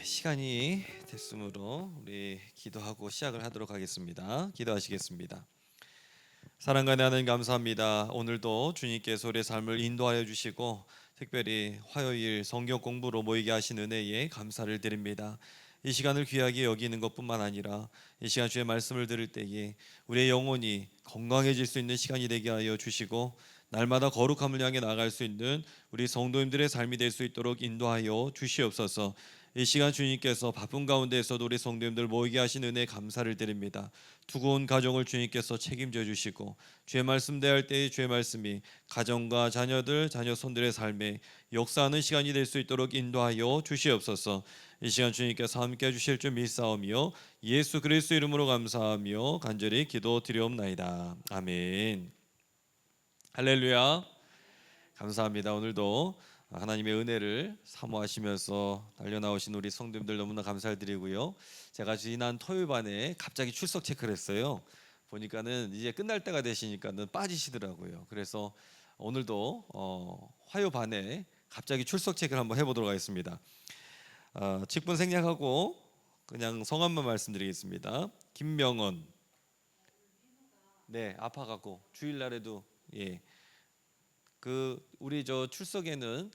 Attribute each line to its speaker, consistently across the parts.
Speaker 1: 시간이 됐으므로 우리 기도하고 시작을 하도록 하겠습니다. 기도하시겠습니다. 사랑과 하나님 감사합니다. 오늘도 주님께서 우리의 삶을 인도하여 주시고 특별히 화요일 성경 공부로 모이게 하신 은혜에 감사를 드립니다. 이 시간을 귀하게 여기는 것뿐만 아니라 이 시간 주의 말씀을 들을 때에 우리의 영혼이 건강해질 수 있는 시간이 되게 하여 주시고 날마다 거룩함을 향해 나아갈 수 있는 우리 성도님들의 삶이 될 수 있도록 인도하여 주시옵소서. 이 시간 주님께서 바쁜 가운데에서도 우리 성도님들 모이게 하신 은혜에 감사를 드립니다. 두고 온 가정을 주님께서 책임져 주시고 주의 말씀 대할 때의 주의 말씀이 가정과 자녀들, 자녀 손들의 삶에 역사하는 시간이 될 수 있도록 인도하여 주시옵소서. 이 시간 주님께서 함께 해주실 줄 믿사오며 예수 그리스도 이름으로 감사하며 간절히 기도드리옵나이다. 아멘. 할렐루야. 감사합니다. 오늘도 하나님의 은혜를 사모하시면서 달려나오신 우리 성도님들 너무나 감사를 드리고요. 제가 지난 토요일 반에 갑자기 출석 체크를 했어요. 보니까는 이제 끝날 때가 되시니까는 빠지시더라고요. 그래서 오늘도 화요 반에 갑자기 출석 체크를 한번 해보도록 하겠습니다. 직분 생략하고 그냥 성함만 말씀드리겠습니다. 김명언. 네, 아파갖고 주일날에도 우리 저 출석에는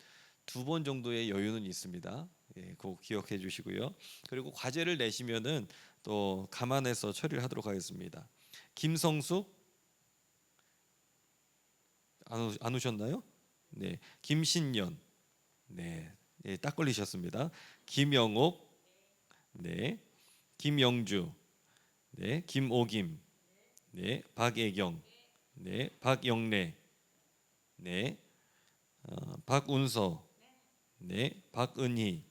Speaker 1: 2번 정도의 여유는 있습니다. 그거 기억해 주시고요. 그리고 과제를 내시면은 또 감안해서 처리를 하도록 하겠습니다. 김성숙 안 오셨나요? 네, 김신연, 네, 딱 걸리셨습니다. 김영옥, 네, 김영주, 네, 김오김, 네, 박예경, 네, 박영래, 네, 박운서, 네, 박은희,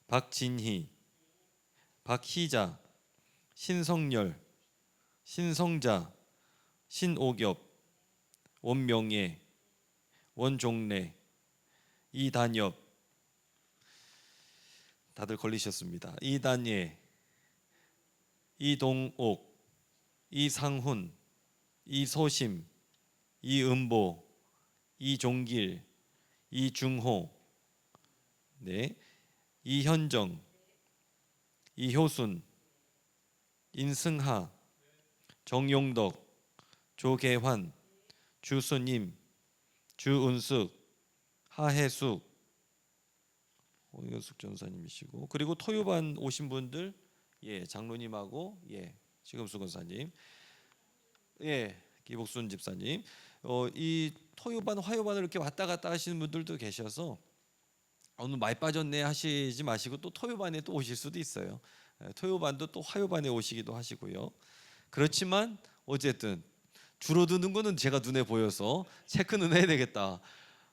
Speaker 1: 박진희, 박희자, 신성열, 신성자, 신오겹, 원명예, 원종래, 이단엽, 다들 걸리셨습니다. 이단예, 이동옥, 이상훈, 이소심, 이은보, 이종길, 이중호, 네, 이현정, 이효순, 인승하, 정용덕, 조계환, 주수님, 주은숙, 하혜숙, 오윤숙 전사님이시고, 그리고 토요반 오신 분들, 장로님하고 지금수 권사님, 기복순 집사님, 이 토요반 화요반을 이렇게 왔다 갔다 하시는 분들도 계셔서 오늘 많이 빠졌네 하시지 마시고 또 토요반에 또 오실 수도 있어요. 토요반도 또 화요반에 오시기도 하시고요. 그렇지만 어쨌든 줄어드는 거는 제가 눈에 보여서 체크는 해야 되겠다.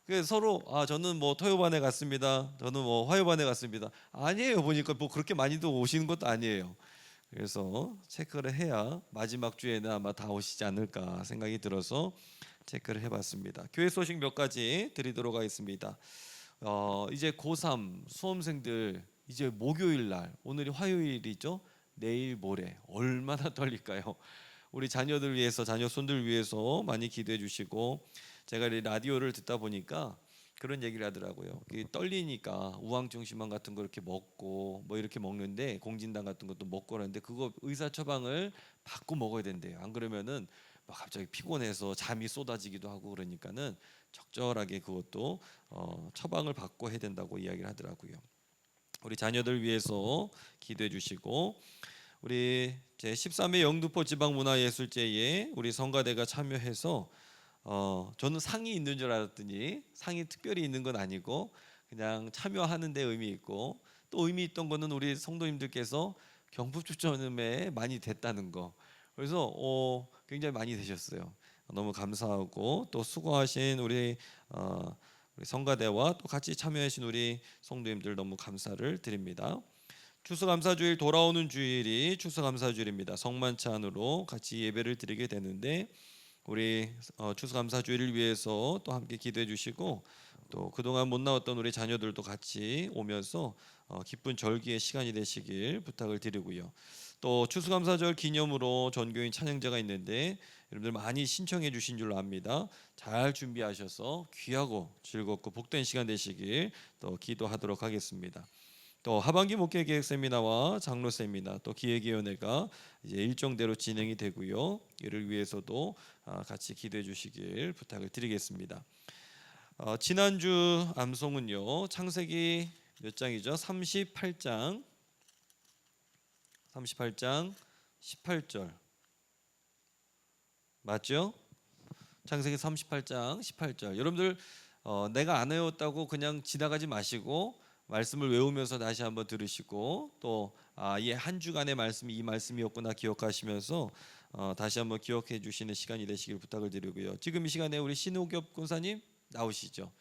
Speaker 1: 그래서 서로 저는 뭐 토요반에 갔습니다. 저는 뭐 화요반에 갔습니다. 아니에요. 보니까 뭐 그렇게 많이도 오시는 것도 아니에요. 그래서 체크를 해야 마지막 주에는 아마 다 오시지 않을까 생각이 들어서 체크를 해봤습니다. 교회 소식 몇 가지 드리도록 하겠습니다. 이제 고3 수험생들 이제 목요일 날, 오늘이 화요일이죠. 내일 모레 얼마나 떨릴까요? 우리 자녀들 위해서, 자녀 손들 위해서 많이 기도해 주시고, 제가 이 라디오를 듣다 보니까 그런 얘기를 하더라고요. 떨리니까 우황증 심한 같은 거 이렇게 먹고 뭐 이렇게 먹는데, 공진당 같은 것도 먹고 하는데 그거 의사 처방을 받고 먹어야 된대요. 안 그러면은 막 갑자기 피곤해서 잠이 쏟아지기도 하고, 그러니까는 적절하게 그것도 처방을 받고 해야 된다고 이야기를 하더라고요. 우리 자녀들 위해서 기도해 주시고, 우리 제 13회 영등포 지방문화예술제에 우리 성가대가 참여해서 저는 상이 있는 줄 알았더니 상이 특별히 있는 건 아니고 그냥 참여하는 데 의미 있고, 또 의미 있던 거는 우리 성도님들께서 경품 추첨에 많이 됐다는 거. 그래서 굉장히 많이 되셨어요. 너무 감사하고, 또 수고하신 우리 성가대와 또 같이 참여하신 우리 성도님들 너무 감사를 드립니다. 추수감사주일, 돌아오는 주일이 추수감사주일입니다. 성만찬으로 같이 예배를 드리게 되는데, 우리 추수감사주일을 위해서 또 함께 기도해 주시고, 또 그동안 못 나왔던 우리 자녀들도 같이 오면서 기쁜 절기의 시간이 되시길 부탁을 드리고요. 또 추수감사절 기념으로 전교인 찬양제가 있는데 여러분들 많이 신청해 주신 줄로 압니다. 잘 준비하셔서 귀하고 즐겁고 복된 시간 되시길 또 기도하도록 하겠습니다. 또 하반기 목회 계획 세미나와 장로 세미나 또 기획위원회가 이제 일정대로 진행이 되고요. 이를 위해서도 같이 기도해 주시길 부탁을 드리겠습니다. 지난주 암송은요. 창세기 몇 장이죠? 38장 18절 맞죠? 창세기 38장 18절. 여러분들 내가 안 외웠다고 그냥 지나가지 마시고 말씀을 외우면서 다시 한번 들으시고 또 이 한 주간의 말씀이 이 말씀이었구나 기억하시면서 다시 한번 기억해 주시는 시간이 되시길 부탁을 드리고요. 지금 이 시간에 우리 신우겹 권사님 나오시죠.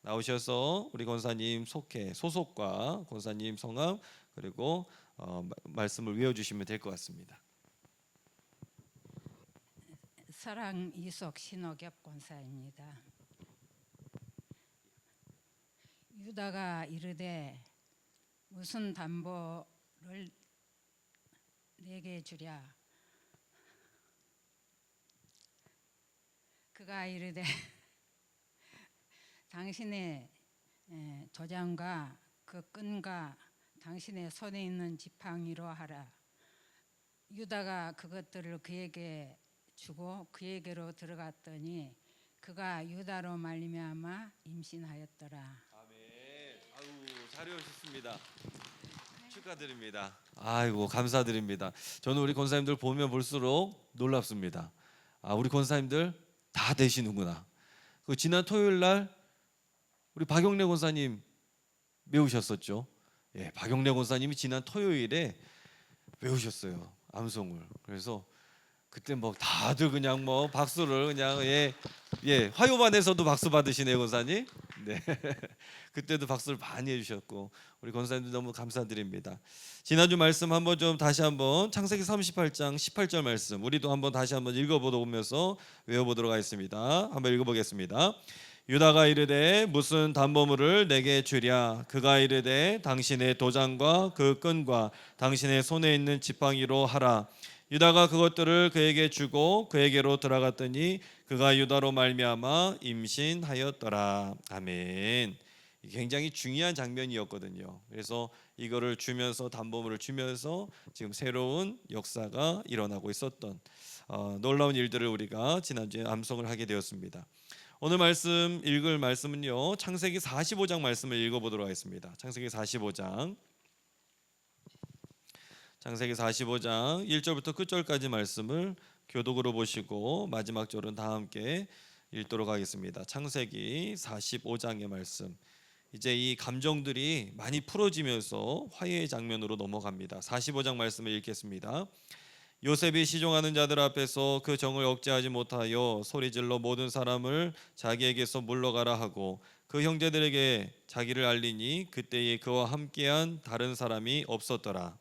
Speaker 1: 나오셔서 우리 권사님 소속과 권사님 성함 그리고 말씀을 외워주시면 될 것 같습니다.
Speaker 2: 사랑 이속 신호겹 권사입니다. 유다가 이르되 무슨 담보를 내게 주랴. 그가 이르되 당신의 도장과 그 끈과 당신의 손에 있는 지팡이로 하라. 유다가 그것들을 그에게 주고 그에게로 들어갔더니 그가 유다로 말미암아 임신하였더라.
Speaker 1: 아멘. 아유 잘 오셨습니다. 축하드립니다. 아이고 감사드립니다. 저는 우리 권사님들 보면 볼수록 놀랍습니다. 우리 권사님들 다 되시는구나. 그 지난 토요일 날 우리 박영래 권사님 외우셨었죠. 예, 박영래 권사님이 지난 토요일에 외우셨어요. 암송을. 그래서 그때 뭐 다들 그냥 뭐 박수를 그냥 화요반에서도 박수 받으시네요 권사님. 네. 그때도 박수를 많이 해주셨고 우리 권사님들 너무 감사드립니다. 지난주 말씀 한번 좀 다시 한번 창세기 38장 18절 말씀 우리도 한번 다시 한번 읽어보면서 외워보도록 하겠습니다. 한번 읽어보겠습니다. 유다가 이르되 무슨 담보물을 내게 주랴. 그가 이르되 당신의 도장과 그 끈과 당신의 손에 있는 지팡이로 하라. 유다가 그것들을 그에게 주고 그에게로 들어갔더니 그가 유다로 말미암아 임신하였더라. 아멘. 굉장히 중요한 장면이었거든요. 그래서 이거를 주면서 담보물을 주면서 지금 새로운 역사가 일어나고 있었던 놀라운 일들을 우리가 지난주에 암송을 하게 되었습니다. 오늘 말씀 읽을 말씀은요. 창세기 45장 말씀을 읽어보도록 하겠습니다. 창세기 45장 1절부터 끝절까지 말씀을 교독으로 보시고 마지막 절은 다 함께 읽도록 하겠습니다. 창세기 45장의 말씀. 이제 이 감정들이 많이 풀어지면서 화해의 장면으로 넘어갑니다. 45장 말씀을 읽겠습니다. 요셉이 시종하는 자들 앞에서 그 정을 억제하지 못하여 소리질러 모든 사람을 자기에게서 물러가라 하고 그 형제들에게 자기를 알리니 그때에 그와 함께한 다른 사람이 없었더라.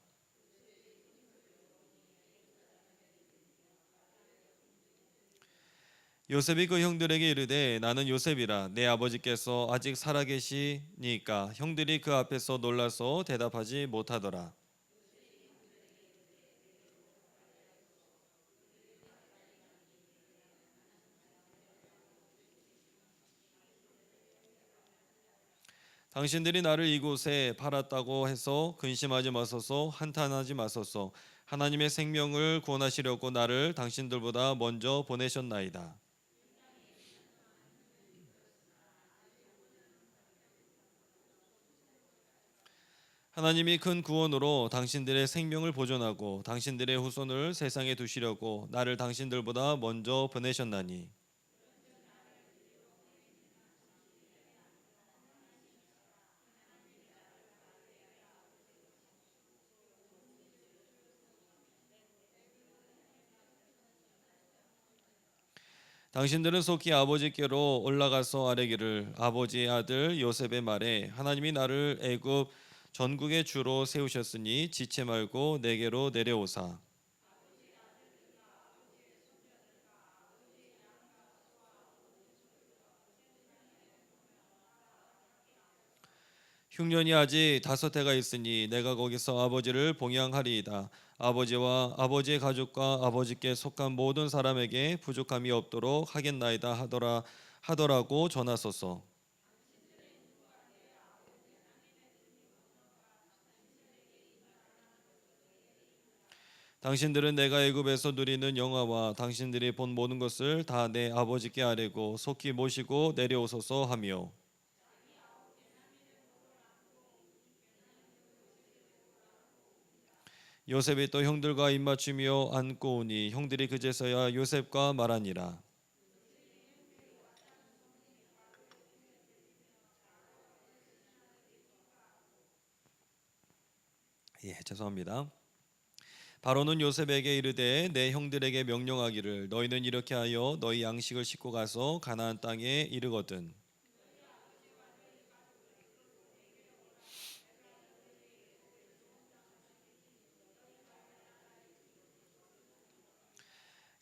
Speaker 1: 요셉이 그 형들에게 이르되 나는 요셉이라. 내 아버지께서 아직 살아계시니까 형들이 그 앞에서 놀라서 대답하지 못하더라. 당신들이 나를 이곳에 팔았다고 해서 근심하지 마소서. 한탄하지 마소서. 하나님의 생명을 구원하시려고 나를 당신들보다 먼저 보내셨나이다. 하나님이 큰 구원으로 당신들의 생명을 보존하고 당신들의 후손을 세상에 두시려고 나를 당신들보다 먼저 보내셨나니 당신들은 속히 아버지께로 올라가서 아뢰기를 아버지의 아들 요셉의 말에 하나님이 나를 애굽 전국의 주로 세우셨으니 지체 말고 내게로 내려오사. 흉년이 아직 5해가 있으니 내가 거기서 아버지를 봉양하리이다. 아버지와 아버지의 가족과 아버지께 속한 모든 사람에게 부족함이 없도록 하겠나이다 하더라고 전하소서. 당신들은 내가 애굽에서 누리는 영화와 당신들이 본 모든 것을 다 내 아버지께 아뢰고 속히 모시고 내려오소서 하며 요셉이 또 형들과 입맞추며 안고 오니 형들이 그제서야 요셉과 말하니라. 죄송합니다. 바로는 요셉에게 이르되 내 형들에게 명령하기를 너희는 이렇게 하여 너희 양식을 싣고 가서 가나안 땅에 이르거든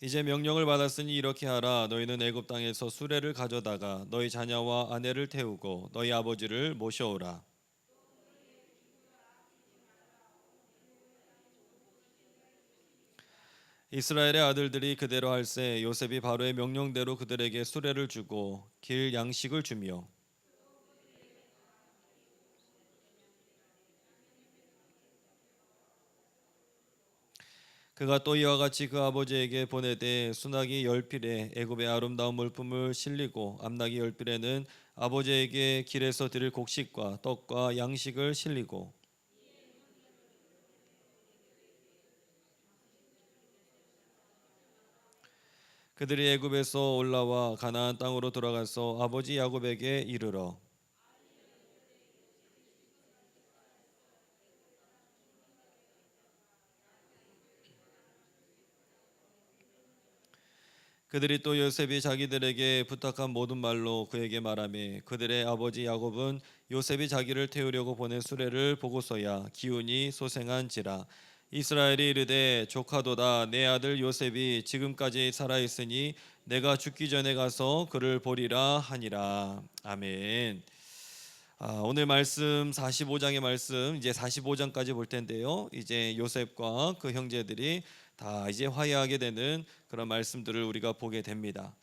Speaker 1: 이제 명령을 받았으니 이렇게 하라. 너희는 애굽 땅에서 수레를 가져다가 너희 자녀와 아내를 태우고 너희 아버지를 모셔오라. 이스라엘의 아들들이 그대로 할세 요셉이 바로의 명령대로 그들에게 수레를 주고 길 양식을 주며 그가 또 이와 같이 그 아버지에게 보내되 수나기 10필에 애굽의 아름다운 물품을 실리고 암나기 10필에는 아버지에게 길에서 드릴 곡식과 떡과 양식을 실리고 그들이 애굽에서 올라와 가나안 땅으로 돌아가서 아버지 야곱에게 이르러 그들이 또 요셉이 자기들에게 부탁한 모든 말로 그에게 말하며 그들의 아버지 야곱은 요셉이 자기를 태우려고 보낸 수레를 보고서야 기운이 소생한지라. 이스라엘이 이르되 조카도다 내 아들 요셉이 지금까지 살아 있으니 내가 죽기 전에 가서 그를 보리라 하니라. 아멘. 오늘 말씀 45장의 말씀 이제 45장까지 볼 텐데요. 이제 요셉과 그 형제들이 다 이제 화해하게 되는 그런 말씀들을 우리가 보게 됩니다.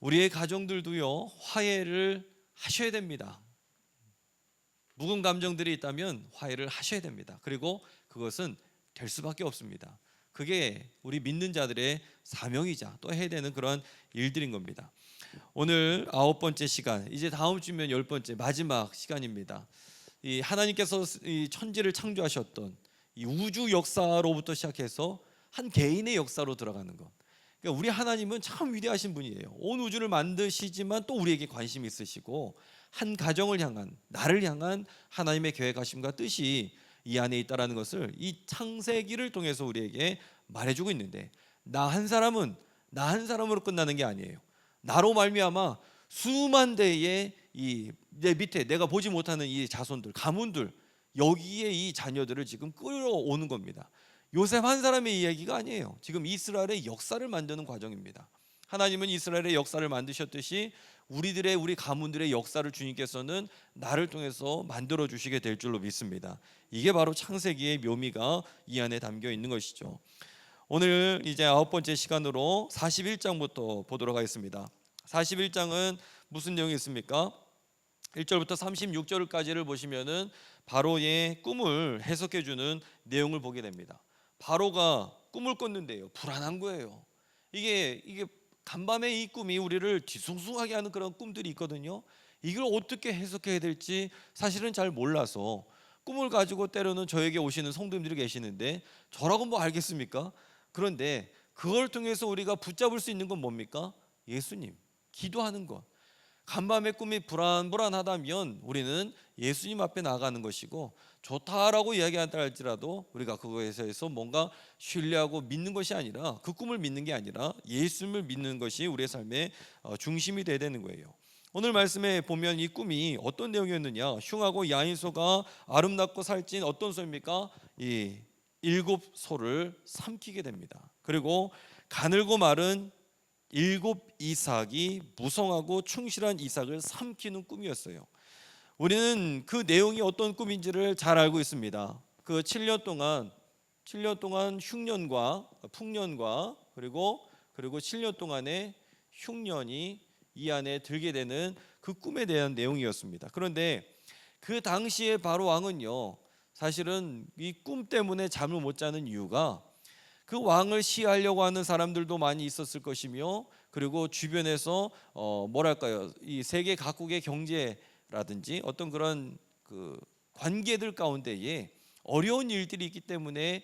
Speaker 1: 우리의 가정들도요 화해를 하셔야 됩니다. 묵은 감정들이 있다면 화해를 하셔야 됩니다. 그리고 그것은 될 수밖에 없습니다. 그게 우리 믿는 자들의 사명이자 또 해야 되는 그런 일들인 겁니다. 오늘 9번째 시간, 이제 다음 주면 10번째 마지막 시간입니다. 이 하나님께서 이 천지를 창조하셨던 이 우주 역사로부터 시작해서 한 개인의 역사로 들어가는 것. 그러니까 우리 하나님은 참 위대하신 분이에요. 온 우주를 만드시지만 또 우리에게 관심이 있으시고 한 가정을 향한 나를 향한 하나님의 계획하심과 뜻이 이 안에 있다라는 것을 이 창세기를 통해서 우리에게 말해주고 있는데 나 한 사람으로 끝나는 게 아니에요. 나로 말미암아 수만 대의 이 내 밑에 내가 보지 못하는 이 자손들, 가문들 여기에 이 자녀들을 지금 끌어오는 겁니다. 요셉 한 사람의 이야기가 아니에요. 지금 이스라엘의 역사를 만드는 과정입니다. 하나님은 이스라엘의 역사를 만드셨듯이 우리 가문들의 역사를 주님께서는 나를 통해서 만들어 주시게 될 줄로 믿습니다. 이게 바로 창세기의 묘미가 이 안에 담겨 있는 것이죠. 오늘 이제 9번째 시간으로 41장부터 보도록 하겠습니다. 41장은 무슨 내용이 있습니까? 1절부터 36절까지를 보시면은 바로의 꿈을 해석해 주는 내용을 보게 됩니다. 바로가 꿈을 꿨는데요. 불안한 거예요. 이게 간밤에 이 꿈이 우리를 뒤숭숭하게 하는 그런 꿈들이 있거든요. 이걸 어떻게 해석해야 될지 사실은 잘 몰라서 꿈을 가지고 때로는 저에게 오시는 성도님들이 계시는데 저라고 뭐 알겠습니까? 그런데 그걸 통해서 우리가 붙잡을 수 있는 건 뭡니까? 예수님, 기도하는 것. 간밤의 꿈이 불안하다면 우리는 예수님 앞에 나아가는 것이고 좋다라고 이야기한다 할지라도 우리가 그거에 대해서 뭔가 신뢰하고 믿는 것이 아니라 그 꿈을 믿는 게 아니라 예수님을 믿는 것이 우리의 삶의 중심이 되어야 되는 거예요. 오늘 말씀에 보면 이 꿈이 어떤 내용이었느냐? 흉하고 야인 소가 아름답고 살찐 어떤 소입니까? 이 7소를 삼키게 됩니다. 그리고 가늘고 마른 7 이삭이 무성하고 충실한 이삭을 삼키는 꿈이었어요. 우리는 그 내용이 어떤 꿈인지를 잘 알고 있습니다. 그 7년 동안 흉년과 풍년과 그리고 7년 동안의 흉년이 이 안에 들게 되는 그 꿈에 대한 내용이었습니다. 그런데 그 당시에 바로 왕은요 사실은 이 꿈 때문에 잠을 못 자는 이유가 그 왕을 시하려고 하는 사람들도 많이 있었을 것이며, 그리고 주변에서 뭐랄까요, 이 세계 각국의 경제라든지 어떤 그런 그 관계들 가운데에 어려운 일들이 있기 때문에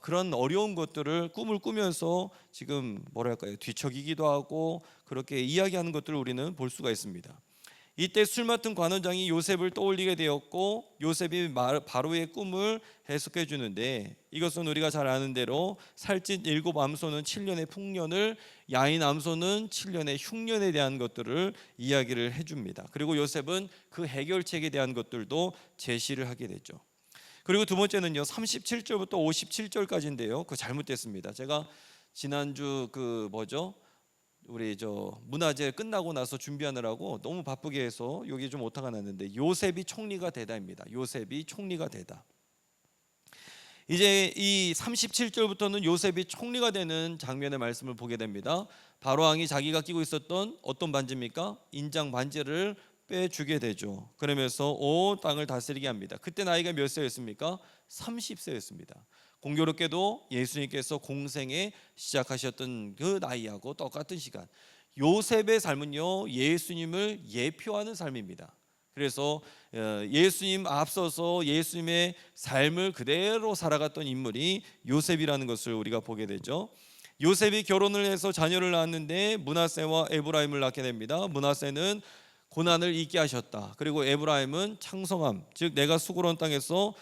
Speaker 1: 그런 어려운 것들을 꿈을 꾸면서 지금 뭐랄까요, 뒤척이기도 하고 그렇게 이야기하는 것들을 우리는 볼 수가 있습니다. 이때 술 맡은 관원장이 요셉을 떠올리게 되었고, 요셉이 바로의 꿈을 해석해 주는데, 이것은 우리가 잘 아는 대로 살찐 7 암소는 7년의 풍년을, 야인 암소는 7년의 흉년에 대한 것들을 이야기를 해줍니다. 그리고 요셉은 그 해결책에 대한 것들도 제시를 하게 되죠. 그리고 두 번째는요, 37절부터 57절까지인데요, 그거 잘못됐습니다. 제가 지난주 우리 문화제 끝나고 나서 준비하느라고 너무 바쁘게 해서 여기 좀 오타가 났는데, 요셉이 총리가 되다입니다. 요셉이 총리가 되다. 이제 이 37절부터는 요셉이 총리가 되는 장면의 말씀을 보게 됩니다. 바로 왕이 자기가 끼고 있었던 어떤 반지입니까? 인장 반지를 빼주게 되죠. 그러면서 온 땅을 다스리게 합니다. 그때 나이가 몇 세였습니까? 30세였습니다. 공교롭게도 예수님께서 공생에 시작하셨던 그 나이하고 똑같은 시간. 요셉의 삶은요, 예수님을 예표하는 삶입니다. 그래서 예수님 앞서서 예수님의 삶을 그대로 살아갔던 인물이 요셉이라는 것을 우리가 보게 되죠. 요셉이 결혼을 해서 자녀를 낳았는데 므낫세와 에브라임을 낳게 됩니다. 므낫세는 고난을 잊게 하셨다. 그리고 에브라임은 창성함, 즉 내가 수고로운 땅에서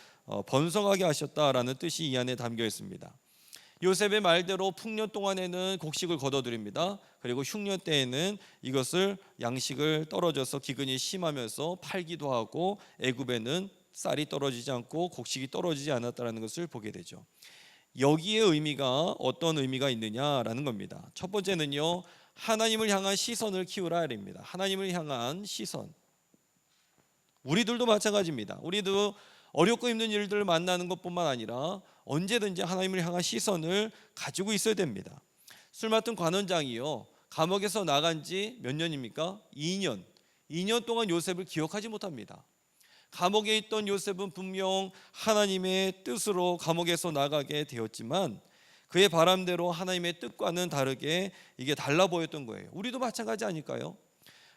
Speaker 1: 번성하게 하셨다라는 뜻이 이 안에 담겨 있습니다. 요셉의 말대로 풍년 동안에는 곡식을 거둬들입니다. 그리고 흉년 때에는 이것을 양식을 떨어져서 기근이 심하면서 팔기도 하고, 애굽에는 쌀이 떨어지지 않고 곡식이 떨어지지 않았다는 것을 보게 되죠. 여기에 의미가 어떤 의미가 있느냐라는 겁니다. 첫 번째는요, 하나님을 향한 시선을 키우라입니다. 하나님을 향한 시선. 우리들도 마찬가지입니다. 우리도 어렵고 힘든 일들을 만나는 것뿐만 아니라 언제든지 하나님을 향한 시선을 가지고 있어야 됩니다. 술 맡은 관원장이요, 감옥에서 나간 지 몇 년입니까? 2년. 2년 동안 요셉을 기억하지 못합니다. 감옥에 있던 요셉은 분명 하나님의 뜻으로 감옥에서 나가게 되었지만 그의 바람대로 하나님의 뜻과는 다르게 이게 달라 보였던 거예요. 우리도 마찬가지 아닐까요?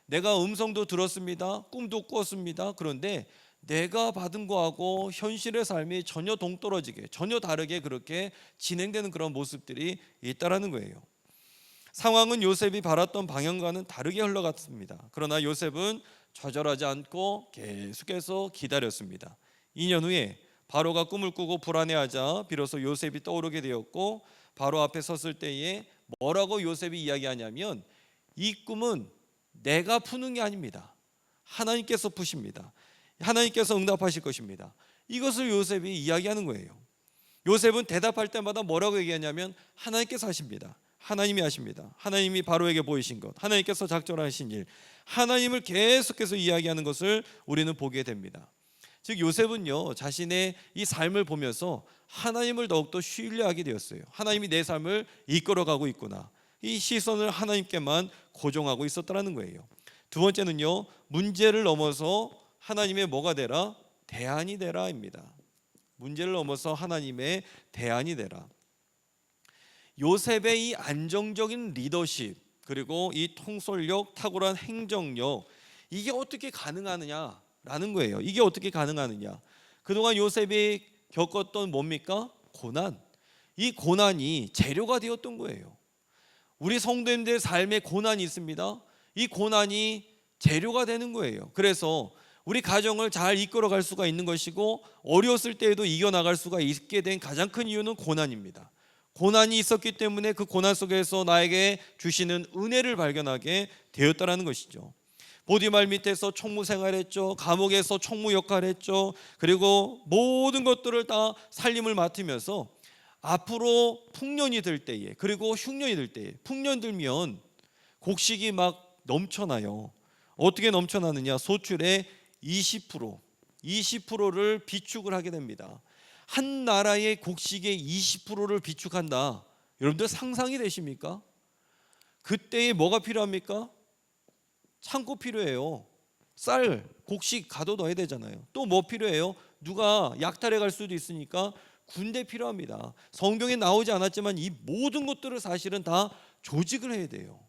Speaker 1: 내가 음성도 들었습니다. 꿈도 꿨습니다. 그런데 내가 받은 거하고 현실의 삶이 전혀 동떨어지게, 전혀 다르게 그렇게 진행되는 그런 모습들이 있다라는 거예요. 상황은 요셉이 바랐던 방향과는 다르게 흘러갔습니다. 그러나 요셉은 좌절하지 않고 계속해서 기다렸습니다. 2년 후에 바로가 꿈을 꾸고 불안해하자 비로소 요셉이 떠오르게 되었고, 바로 앞에 섰을 때에 뭐라고 요셉이 이야기하냐면, 이 꿈은 내가 푸는 게 아닙니다. 하나님께서 푸십니다. 하나님께서 응답하실 것입니다. 이것을 요셉이 이야기하는 거예요. 요셉은 대답할 때마다 뭐라고 얘기하냐면, 하나님께서 하십니다. 하나님이 하십니다. 하나님이 바로에게 보이신 것, 하나님께서 작정하신 일, 하나님을 계속해서 이야기하는 것을 우리는 보게 됩니다. 즉 요셉은요, 자신의 이 삶을 보면서 하나님을 더욱더 신뢰하게 되었어요. 하나님이 내 삶을 이끌어가고 있구나, 이 시선을 하나님께만 고정하고 있었다는 거예요. 두 번째는요, 문제를 넘어서 하나님의 뭐가 되라? 대안이 되라입니다. 문제를 넘어서 하나님의 대안이 되라. 요셉의 이 안정적인 리더십, 그리고 이 통솔력, 탁월한 행정력, 이게 어떻게 가능하느냐라는 거예요. 이게 어떻게 가능하느냐? 그동안 요셉이 겪었던 뭡니까? 고난. 이 고난이 재료가 되었던 거예요. 우리 성도님들의 삶에 고난이 있습니다. 이 고난이 재료가 되는 거예요. 그래서 우리 가정을 잘 이끌어갈 수가 있는 것이고, 어려웠을 때에도 이겨나갈 수가 있게 된 가장 큰 이유는 고난입니다. 고난이 있었기 때문에 그 고난 속에서 나에게 주시는 은혜를 발견하게 되었다는 것이죠. 보디말 밑에서 총무 생활했죠. 감옥에서 총무 역할했죠. 그리고 모든 것들을 다 살림을 맡으면서 앞으로 풍년이 들 때에, 그리고 흉년이 들 때에, 풍년 들면 곡식이 막 넘쳐나요. 어떻게 넘쳐나느냐? 소출의 20%를 비축을 하게 됩니다. 한 나라의 곡식의 20%를 비축한다. 여러분들 상상이 되십니까? 그때에 뭐가 필요합니까? 창고 필요해요. 쌀, 곡식 가둬 넣어야 되잖아요. 또 뭐 필요해요? 누가 약탈해 갈 수도 있으니까 군대 필요합니다. 성경에 나오지 않았지만 이 모든 것들을 사실은 다 조직을 해야 돼요.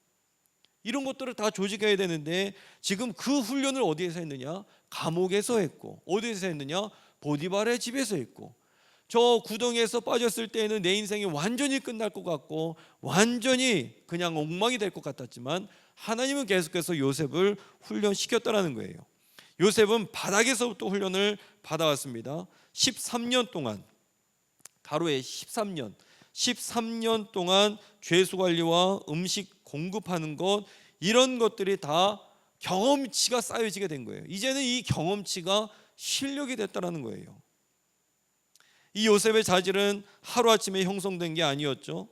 Speaker 1: 이런 것들을 다 조직해야 되는데 지금 그 훈련을 어디에서 했느냐? 감옥에서 했고, 어디에서 했느냐? 보디발의 집에서 했고, 저 구덩이에서 빠졌을 때에는 내 인생이 완전히 끝날 것 같고 완전히 그냥 엉망이 될 것 같았지만 하나님은 계속해서 요셉을 훈련시켰다라는 거예요. 요셉은 바닥에서부터 훈련을 받아왔습니다. 13년 동안, 가로에 13년 동안 죄수 관리와 음식 공급하는 것, 이런 것들이 다 경험치가 쌓여지게 된 거예요. 이제는 이 경험치가 실력이 됐다라는 거예요. 이 요셉의 자질은 하루아침에 형성된 게 아니었죠.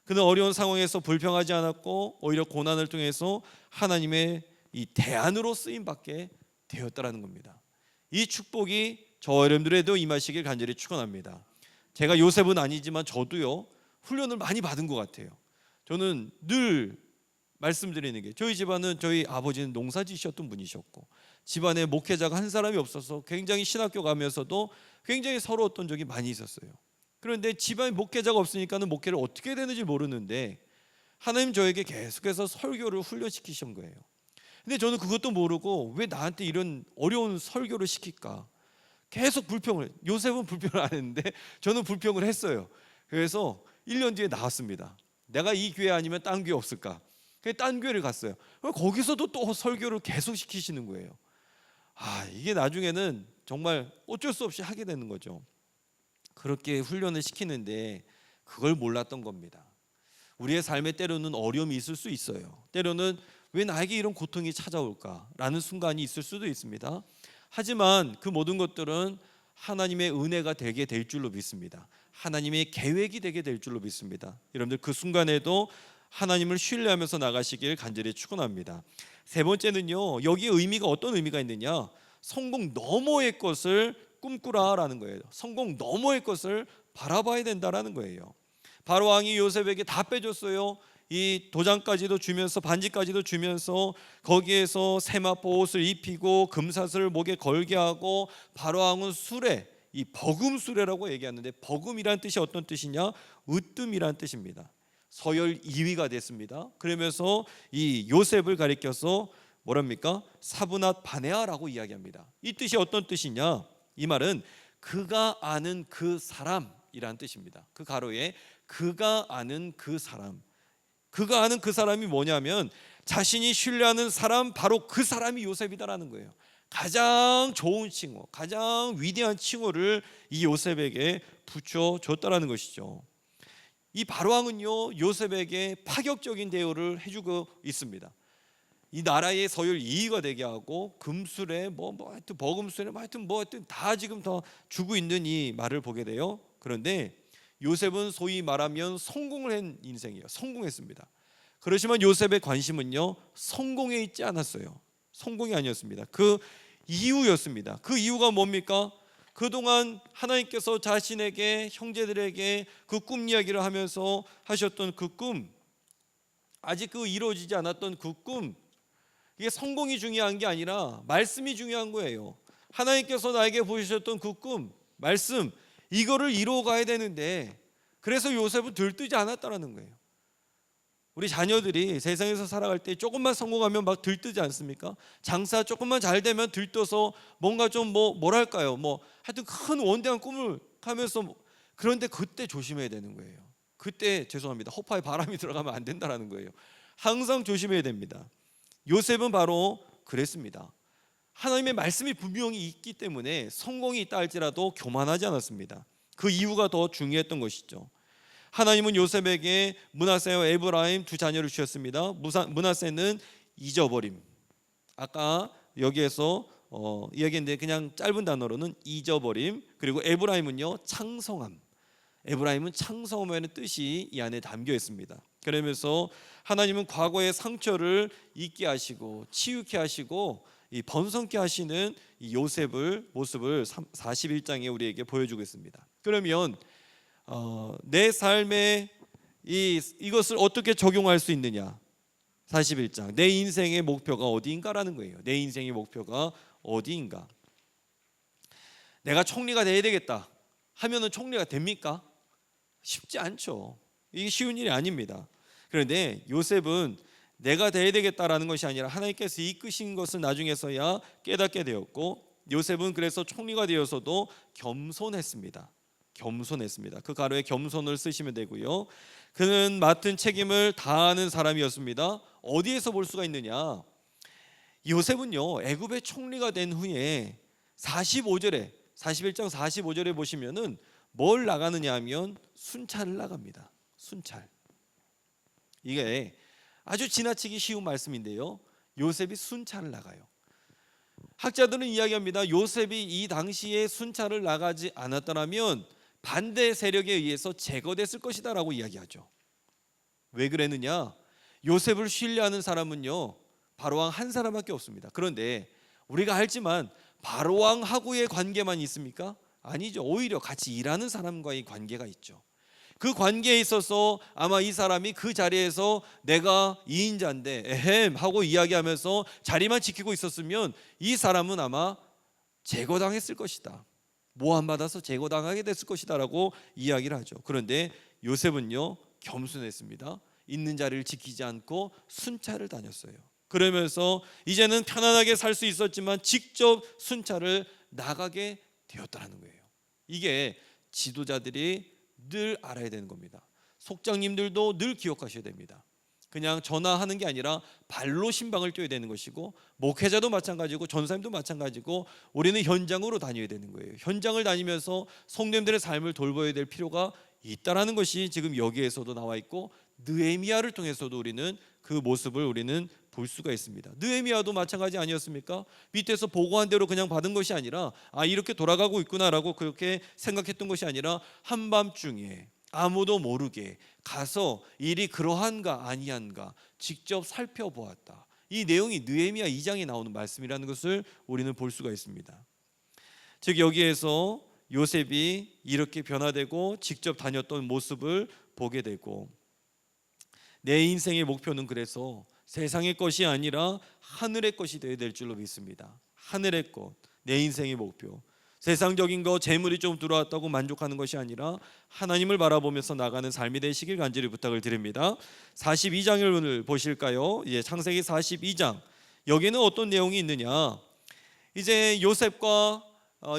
Speaker 1: 그는 어려운 상황에서 불평하지 않았고 오히려 고난을 통해서 하나님의 이 대안으로 쓰임받게 되었다라는 겁니다. 이 축복이 저 여러분들에도 임하시길 간절히 축원합니다. 제가 요셉은 아니지만 저도요 훈련을 많이 받은 것 같아요. 저는 늘 말씀드리는 게, 저희 집안은 저희 아버지는 농사지셨던 분이셨고 집안에 목회자가 한 사람이 없어서 굉장히 신학교 가면서도 굉장히 서러웠던 적이 많이 있었어요. 그런데 집안에 목회자가 없으니까는 목회를 어떻게 해야 되는지 모르는데 하나님 저에게 계속해서 설교를 훈련시키신 거예요. 근데 저는 그것도 모르고 왜 나한테 이런 어려운 설교를 시킬까? 계속 불평을, 요셉은 불평을 안 했는데 저는 불평을 했어요. 그래서 1년 뒤에 나왔습니다. 내가 이 교회 아니면 딴 교회 없을까? 그래서 딴 교회를 갔어요. 거기서도 또 설교를 계속 시키시는 거예요. 이게 나중에는 정말 어쩔 수 없이 하게 되는 거죠. 그렇게 훈련을 시키는데 그걸 몰랐던 겁니다. 우리의 삶에 때로는 어려움이 있을 수 있어요. 때로는 왜 나에게 이런 고통이 찾아올까라는 순간이 있을 수도 있습니다. 하지만 그 모든 것들은 하나님의 은혜가 되게 될 줄로 믿습니다. 하나님의 계획이 되게 될 줄로 믿습니다. 여러분들 그 순간에도 하나님을 신뢰하면서 나가시길 간절히 축원합니다. 세 번째는요, 여기에 의미가 어떤 의미가 있느냐? 성공 너머의 것을 꿈꾸라라는 거예요. 성공 너머의 것을 바라봐야 된다라는 거예요. 바로 왕이 요셉에게 다 빼줬어요. 이 도장까지도 주면서 반지까지도 주면서 거기에서 세마포 옷을 입히고 금사슬을 목에 걸게 하고 바로 왕은 수레, 이 버금 수레라고 얘기하는데 버금이란 뜻이 어떤 뜻이냐? 으뜸이란 뜻입니다. 서열 2위가 됐습니다. 그러면서 이 요셉을 가리켜서 뭐랍니까? 사브낫 바네아라고 이야기합니다. 이 뜻이 어떤 뜻이냐? 이 말은 그가 아는 그 사람이란 뜻입니다. 그 가로에 그가 아는 그 사람. 그가 아는 그 사람이 뭐냐면 자신이 신뢰하는 사람, 바로 그 사람이 요셉이다라는 거예요. 가장 좋은 칭호, 가장 위대한 칭호를 이 요셉에게 붙여줬다라는 것이죠. 이 바로왕은요 요셉에게 파격적인 대우를 해주고 있습니다. 이 나라의 서열 2위가 되게 하고 금술에 하여튼 버금술에 하여튼 다 지금 더 주고 있는 이 말을 보게 돼요. 그런데 요셉은 소위 말하면 성공을 한 인생이에요. 성공했습니다. 그렇지만 요셉의 관심은요 성공에 있지 않았어요. 성공이 아니었습니다. 그 이유였습니다. 그 이유가 뭡니까? 그동안 하나님께서 자신에게, 형제들에게 그 꿈 이야기를 하면서 하셨던 그 꿈, 아직 그 이루어지지 않았던 그 꿈, 이게 성공이 중요한 게 아니라 말씀이 중요한 거예요. 하나님께서 나에게 보여주셨던 그 꿈, 말씀, 이거를 이루어 가야 되는데, 그래서 요셉은 들뜨지 않았다는 거예요. 우리 자녀들이 세상에서 살아갈 때 조금만 성공하면 막 들뜨지 않습니까? 장사 조금만 잘 되면 들떠서 뭔가 좀 뭐랄까요? 하여튼 큰 원대한 꿈을 하면서, 그런데 그때 조심해야 되는 거예요. 그때 죄송합니다. 허파에 바람이 들어가면 안 된다라는 거예요. 항상 조심해야 됩니다. 요셉은 바로 그랬습니다. 하나님의 말씀이 분명히 있기 때문에 성공이 있다 할지라도 교만하지 않았습니다. 그 이유가 더 중요했던 것이죠. 하나님은 요셉에게 므낫세와 에브라임 두 자녀를 주셨습니다. 므낫세는 잊어버림. 아까 여기에서 이야기했는데 그냥 짧은 단어로는 잊어버림. 그리고 에브라임은요 창성함. 에브라임은 창성함이라는 뜻이 이 안에 담겨 있습니다. 그러면서 하나님은 과거의 상처를 잊게 하시고 치유케 하시고 이 번성케 하시는 이 요셉을 모습을 41장에 우리에게 보여주고 있습니다. 그러면 내 삶에 이것을 어떻게 적용할 수 있느냐? 41장, 내 인생의 목표가 어디인가라는 거예요. 내 인생의 목표가 어디인가? 내가 총리가 돼야 되겠다. 하면은 총리가 됩니까? 쉽지 않죠. 이게 쉬운 일이 아닙니다. 그런데 요셉은 내가 돼야 되겠다라는 것이 아니라 하나님께서 이끄신 것을 나중에서야 깨닫게 되었고, 요셉은 그래서 총리가 되어서도 겸손했습니다. 겸손했습니다. 그 가로에 겸손을 쓰시면 되고요. 그는 맡은 책임을 다하는 사람이었습니다. 어디에서 볼 수가 있느냐? 요셉은요, 애굽의 총리가 된 후에 45절에 41장 45절에 보시면은 뭘 나가느냐 하면 순찰을 나갑니다. 순찰. 이게 아주 지나치기 쉬운 말씀인데요, 요셉이 순찰을 나가요. 학자들은 이야기합니다. 요셉이 이 당시에 순찰을 나가지 않았더라면 반대 세력에 의해서 제거됐을 것이다 라고 이야기하죠. 왜 그랬느냐? 요셉을 신뢰하는 사람은요, 바로왕 한 사람밖에 없습니다. 그런데 우리가 알지만 바로왕하고의 관계만 있습니까? 아니죠. 오히려 같이 일하는 사람과의 관계가 있죠. 그 관계에 있어서 아마 이 사람이 그 자리에서 내가 2인자인데 에헴 하고 이야기하면서 자리만 지키고 있었으면 이 사람은 아마 제거당했을 것이다, 모함받아서 제거당하게 됐을 것이다 라고 이야기를 하죠. 그런데 요셉은요, 겸손했습니다. 있는 자리를 지키지 않고 순찰을 다녔어요. 그러면서 이제는 편안하게 살 수 있었지만 직접 순찰을 나가게 되었다는 거예요. 이게 지도자들이 늘 알아야 되는 겁니다. 속장님들도 늘 기억하셔야 됩니다. 그냥 전화하는 게 아니라 발로 신방을 뛰어야 되는 것이고, 목회자도 마찬가지고 전사님도 마찬가지고 우리는 현장으로 다녀야 되는 거예요. 현장을 다니면서 성도님들의 삶을 돌봐야 될 필요가 있다라는 것이 지금 여기에서도 나와 있고, 느헤미야를 통해서도 우리는 그 모습을 우리는 볼 수가 있습니다. 느헤미야도 마찬가지 아니었습니까? 밑에서 보고한 대로 그냥 받은 것이 아니라 이렇게 돌아가고 있구나라고 그렇게 생각했던 것이 아니라 한밤중에 아무도 모르게 가서 일이 그러한가 아니한가 직접 살펴보았다. 이 내용이 느헤미야 2장에 나오는 말씀이라는 것을 우리는 볼 수가 있습니다. 즉 여기에서 요셉이 이렇게 변화되고 직접 다녔던 모습을 보게 되고, 내 인생의 목표는 그래서 세상의 것이 아니라 하늘의 것이 되어야 될 줄로 믿습니다. 하늘의 것, 내 인생의 목표. 세상적인 거, 재물이 좀 들어왔다고 만족하는 것이 아니라 하나님을 바라보면서 나가는 삶이 되시길 간절히 부탁을 드립니다. 42장을 보실까요? 창세기 42장. 여기는 어떤 내용이 있느냐? 이제 요셉과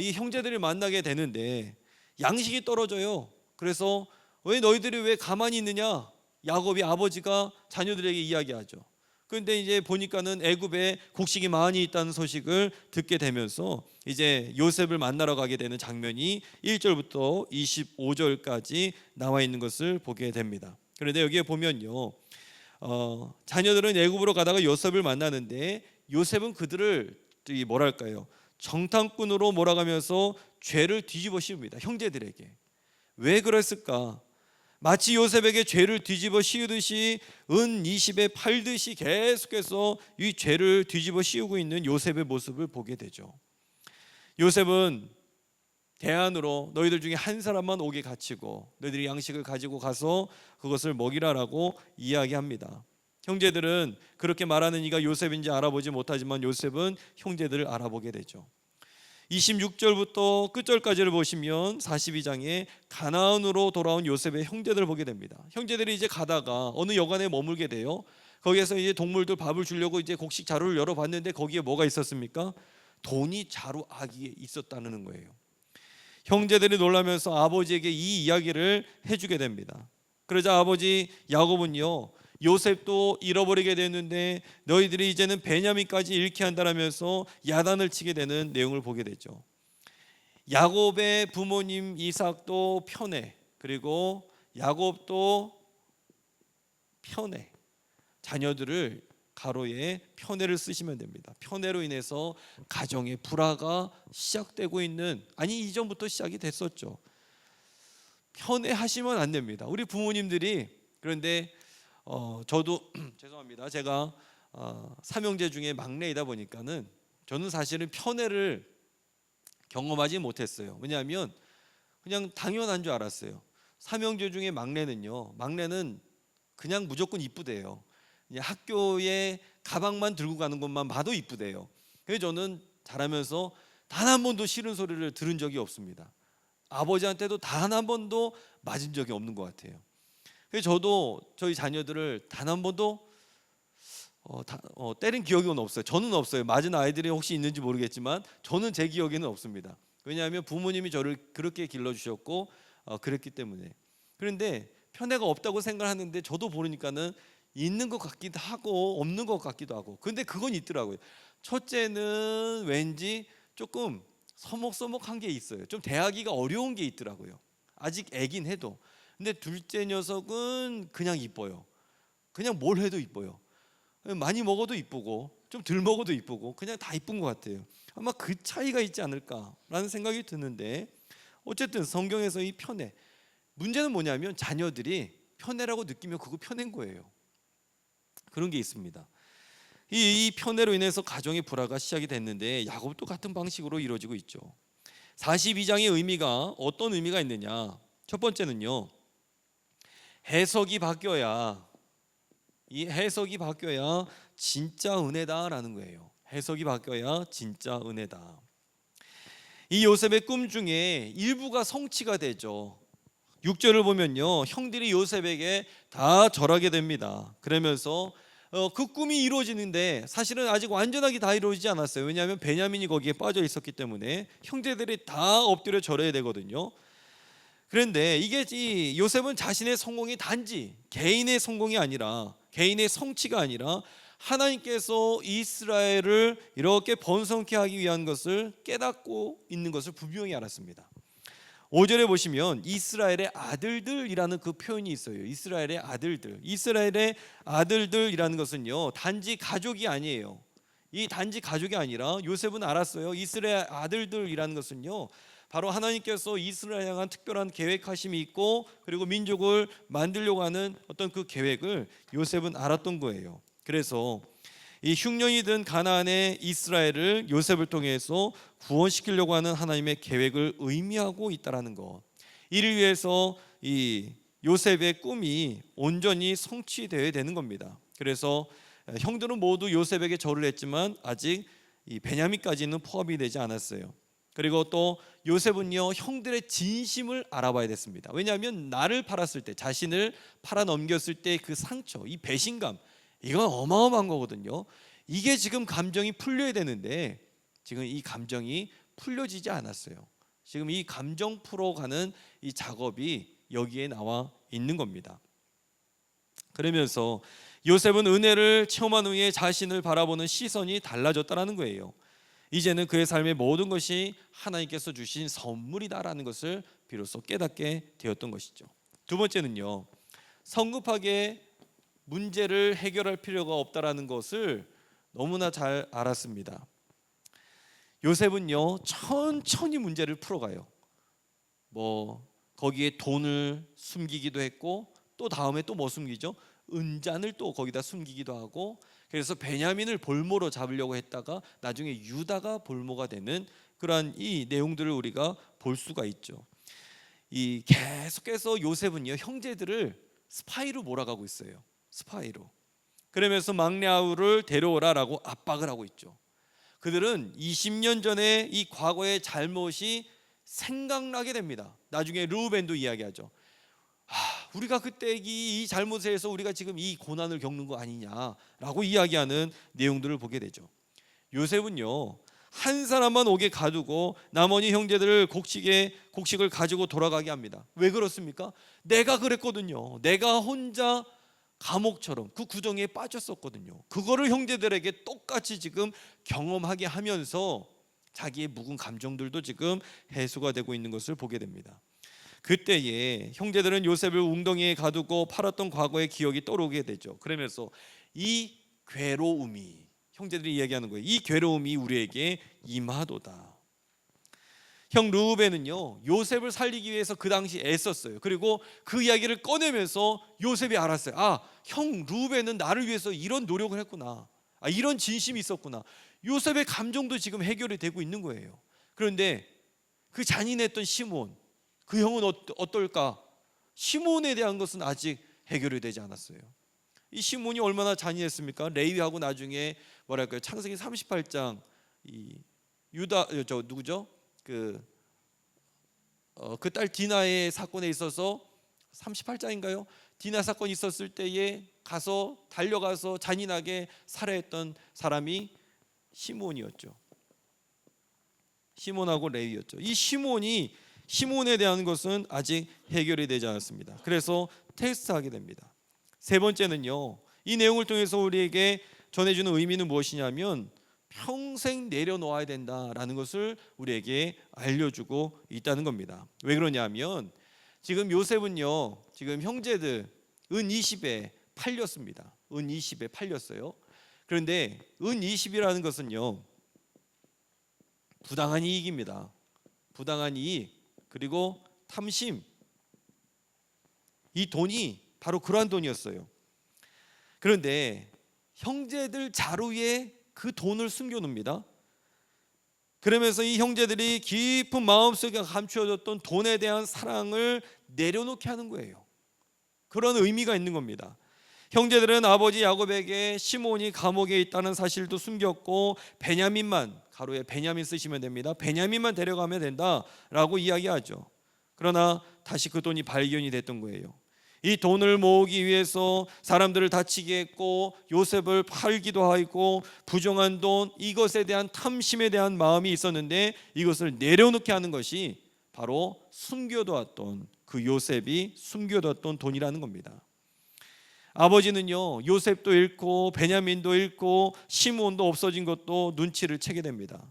Speaker 1: 이 형제들이 만나게 되는데 양식이 떨어져요. 그래서 왜 너희들이 왜 가만히 있느냐? 야곱이 아버지가 자녀들에게 이야기하죠. 그런데 이제 보니까는 애굽에 곡식이 많이 있다는 소식을 듣게 되면서 이제 요셉을 만나러 가게 되는 장면이 1절부터 25절까지 나와 있는 것을 보게 됩니다. 그런데 여기에 보면요, 자녀들은 애굽으로 가다가 요셉을 만나는데 요셉은 그들을 뭐랄까요, 정탐꾼으로 몰아가면서 죄를 뒤집어 씌웁니다. 형제들에게. 왜 그랬을까? 마치 요셉에게 죄를 뒤집어 씌우듯이 은 20에 팔듯이 계속해서 이 죄를 뒤집어 씌우고 있는 요셉의 모습을 보게 되죠. 요셉은 대안으로 너희들 중에 한 사람만 옥에 갇히고 너희들이 양식을 가지고 가서 그것을 먹이라라고 이야기합니다. 형제들은 그렇게 말하는 이가 요셉인지 알아보지 못하지만 요셉은 형제들을 알아보게 되죠. 26절부터 끝절까지를 보시면 42장에 가나안으로 돌아온 요셉의 형제들을 보게 됩니다. 형제들이 이제 가다가 어느 여관에 머물게 돼요. 거기에서 이제 동물들 밥을 주려고 이제 곡식 자루를 열어봤는데 거기에 뭐가 있었습니까? 돈이 자루 아기에 있었다는 거예요. 형제들이 놀라면서 아버지에게 이 이야기를 해주게 됩니다. 그러자 아버지 야곱은요, 요셉도 잃어버리게 됐는데 너희들이 이제는 베냐민까지 잃게 한다라면서 야단을 치게 되는 내용을 보게 되죠. 야곱의 부모님 이삭도 편애, 그리고 야곱도 편애, 자녀들을 가로에 편애를 쓰시면 됩니다. 편애로 인해서 가정의 불화가 시작되고 있는, 아니 이전부터 시작이 됐었죠. 편애하시면 안 됩니다. 우리 부모님들이. 그런데 저도 죄송합니다. 제가 삼형제 중에 막내이다 보니까는 저는 사실은 편애를 경험하지 못했어요. 왜냐하면 그냥 당연한 줄 알았어요. 삼형제 중에 막내는 그냥 무조건 이쁘대요. 학교에 가방만 들고 가는 것만 봐도 이쁘대요. 그래서 저는 자라면서 단 한 번도 싫은 소리를 들은 적이 없습니다. 아버지한테도 단 한 번도 맞은 적이 없는 것 같아요. 그래서 저도 저희 자녀들을 단 한 번도 때린 기억은 없어요. 저는 없어요. 맞은 아이들이 혹시 있는지 모르겠지만 저는 제 기억에는 없습니다. 왜냐하면 부모님이 저를 그렇게 길러주셨고 그랬기 때문에. 그런데 편애가 없다고 생각하는데 저도 보니까는 있는 것 같기도 하고 없는 것 같기도 하고. 근데 그건 있더라고요. 첫째는 왠지 조금 서먹서먹한 게 있어요. 좀 대하기가 어려운 게 있더라고요. 아직 애긴 해도. 근데 둘째 녀석은 그냥 이뻐요. 그냥 뭘 해도 이뻐요. 많이 먹어도 이쁘고 좀 덜 먹어도 이쁘고 그냥 다 이쁜 것 같아요. 아마 그 차이가 있지 않을까라는 생각이 드는데, 어쨌든 성경에서 이 편애, 문제는 뭐냐면 자녀들이 편애라고 느끼면 그거 편애인 거예요. 그런 게 있습니다. 이 편애로 인해서 가정의 불화가 시작이 됐는데 야곱도 같은 방식으로 이루어지고 있죠. 42장의 의미가 어떤 의미가 있느냐? 첫 번째는요, 해석이 바뀌어야, 이 해석이 바뀌어야 진짜 은혜다라는 거예요. 해석이 바뀌어야 진짜 은혜다. 이 요셉의 꿈 중에 일부가 성취가 되죠. 6절을 보면요, 형들이 요셉에게 다 절하게 됩니다. 그러면서 그 꿈이 이루어지는데 사실은 아직 완전하게 다 이루어지지 않았어요. 왜냐하면 베냐민이 거기에 빠져 있었기 때문에 형제들이 다 엎드려 절해야 되거든요. 그런데 이게 이 요셉은 자신의 성공이 단지 개인의 성공이 아니라, 개인의 성취가 아니라 하나님께서 이스라엘을 이렇게 번성케 하기 위한 것을 깨닫고 있는 것을 분명히 알았습니다. 5절에 보시면 이스라엘의 아들들이라는 그 표현이 있어요. 이스라엘의 아들들. 이스라엘의 아들들이라는 것은요, 단지 가족이 아니에요. 이 단지 가족이 아니라 요셉은 알았어요. 이스라엘 아들들이라는 것은요, 바로 하나님께서 이스라엘 향한 특별한 계획하심이 있고, 그리고 민족을 만들려고 하는 어떤 그 계획을 요셉은 알았던 거예요. 그래서 이 흉년이 든 가나안의 이스라엘을 요셉을 통해서 구원시키려고 하는 하나님의 계획을 의미하고 있다라는 것, 이를 위해서 이 요셉의 꿈이 온전히 성취되어야 되는 겁니다. 그래서 형들은 모두 요셉에게 절을 했지만 아직 이 베냐민까지는 포함이 되지 않았어요. 그리고 또 요셉은요, 형들의 진심을 알아봐야 됐습니다. 왜냐하면 나를 팔았을 때, 자신을 팔아 넘겼을 때 그 상처, 이 배신감, 이건 어마어마한 거거든요. 이게 지금 감정이 풀려야 되는데 지금 이 감정이 풀려지지 않았어요. 지금 이 감정 풀어가는 이 작업이 여기에 나와 있는 겁니다. 그러면서 요셉은 은혜를 체험한 후에 자신을 바라보는 시선이 달라졌다는 거예요. 이제는 그의 삶의 모든 것이 하나님께서 주신 선물이다라는 것을 비로소 깨닫게 되었던 것이죠. 두 번째는요, 성급하게 문제를 해결할 필요가 없다라는 것을 너무나 잘 알았습니다. 요셉은요, 천천히 문제를 풀어가요. 거기에 돈을 숨기기도 했고, 또 다음에 또 뭐 숨기죠? 은잔을 또 거기다 숨기기도 하고, 그래서 베냐민을 볼모로 잡으려고 했다가 나중에 유다가 볼모가 되는 그러한 이 내용들을 우리가 볼 수가 있죠. 이 계속해서 요셉은요, 형제들을 스파이로 몰아가고 있어요. 스파이로. 그러면서 막내 아우를 데려오라라고 압박을 하고 있죠. 그들은 20년 전에 이 과거의 잘못이 생각나게 됩니다. 나중에 르우벤도 이야기하죠. 우리가 그때 이 잘못에 해서 우리가 지금 이 고난을 겪는 거 아니냐라고 이야기하는 내용들을 보게 되죠. 요셉은요, 한 사람만 오게 가두고 나머지 형제들을 곡식을 가지고 돌아가게 합니다. 왜 그렇습니까? 내가 그랬거든요. 내가 혼자 감옥처럼 그 구덩이에 빠졌었거든요. 그거를 형제들에게 똑같이 지금 경험하게 하면서 자기의 묵은 감정들도 지금 해소가 되고 있는 것을 보게 됩니다. 그때에 형제들은 요셉을 웅덩이에 가두고 팔았던 과거의 기억이 떠오르게 되죠. 그러면서 이 괴로움이, 형제들이 이야기하는 거예요. 이 괴로움이 우리에게 임하도다. 형 르우벤은요, 요셉을 살리기 위해서 그 당시 애썼어요. 그리고 그 이야기를 꺼내면서 요셉이 알았어요. 형 르우벤은 나를 위해서 이런 노력을 했구나. 이런 진심이 있었구나. 요셉의 감정도 지금 해결이 되고 있는 거예요. 그런데 그 잔인했던 시몬, 그 형은 어떨까? 시몬에 대한 것은 아직 해결이 되지 않았어요. 이 시몬이 얼마나 잔인했습니까? 레위하고 나중에 창세기 38장 이 유다 누구죠? 그 그 딸 디나의 사건에 있어서 38장인가요? 디나 사건이 있었을 때에 가서 달려가서 잔인하게 살해했던 사람이 시몬이었죠. 시몬하고 레위였죠. 이 시몬에 대한 것은 아직 해결이 되지 않았습니다. 그래서 테스트하게 됩니다. 세 번째는요, 이 내용을 통해서 우리에게 전해주는 의미는 무엇이냐면 평생 내려놓아야 된다라는 것을 우리에게 알려주고 있다는 겁니다. 왜 그러냐면 지금 요셉은요, 지금 형제들 은 20에 팔렸습니다. 은 20에 팔렸어요. 그런데 은 20이라는 것은요, 부당한 이익입니다. 부당한 이익, 그리고 탐심, 이 돈이 바로 그러한 돈이었어요. 그런데 형제들 자루에 그 돈을 숨겨놓습니다. 그러면서 이 형제들이 깊은 마음속에 감추어졌던 돈에 대한 사랑을 내려놓게 하는 거예요. 그런 의미가 있는 겁니다. 형제들은 아버지 야곱에게 시몬이 감옥에 있다는 사실도 숨겼고 베냐민만, 가로에 베냐민 쓰시면 됩니다. 베냐민만 데려가면 된다라고 이야기하죠. 그러나 다시 그 돈이 발견이 됐던 거예요. 이 돈을 모으기 위해서 사람들을 다치게 했고 요셉을 팔기도 하고 부정한 돈, 이것에 대한 탐심에 대한 마음이 있었는데 이것을 내려놓게 하는 것이 바로 숨겨두었던, 그 요셉이 숨겨두었던 돈이라는 겁니다. 아버지는요, 요셉도 잃고 베냐민도 잃고 시몬도 없어진 것도 눈치를 채게 됩니다.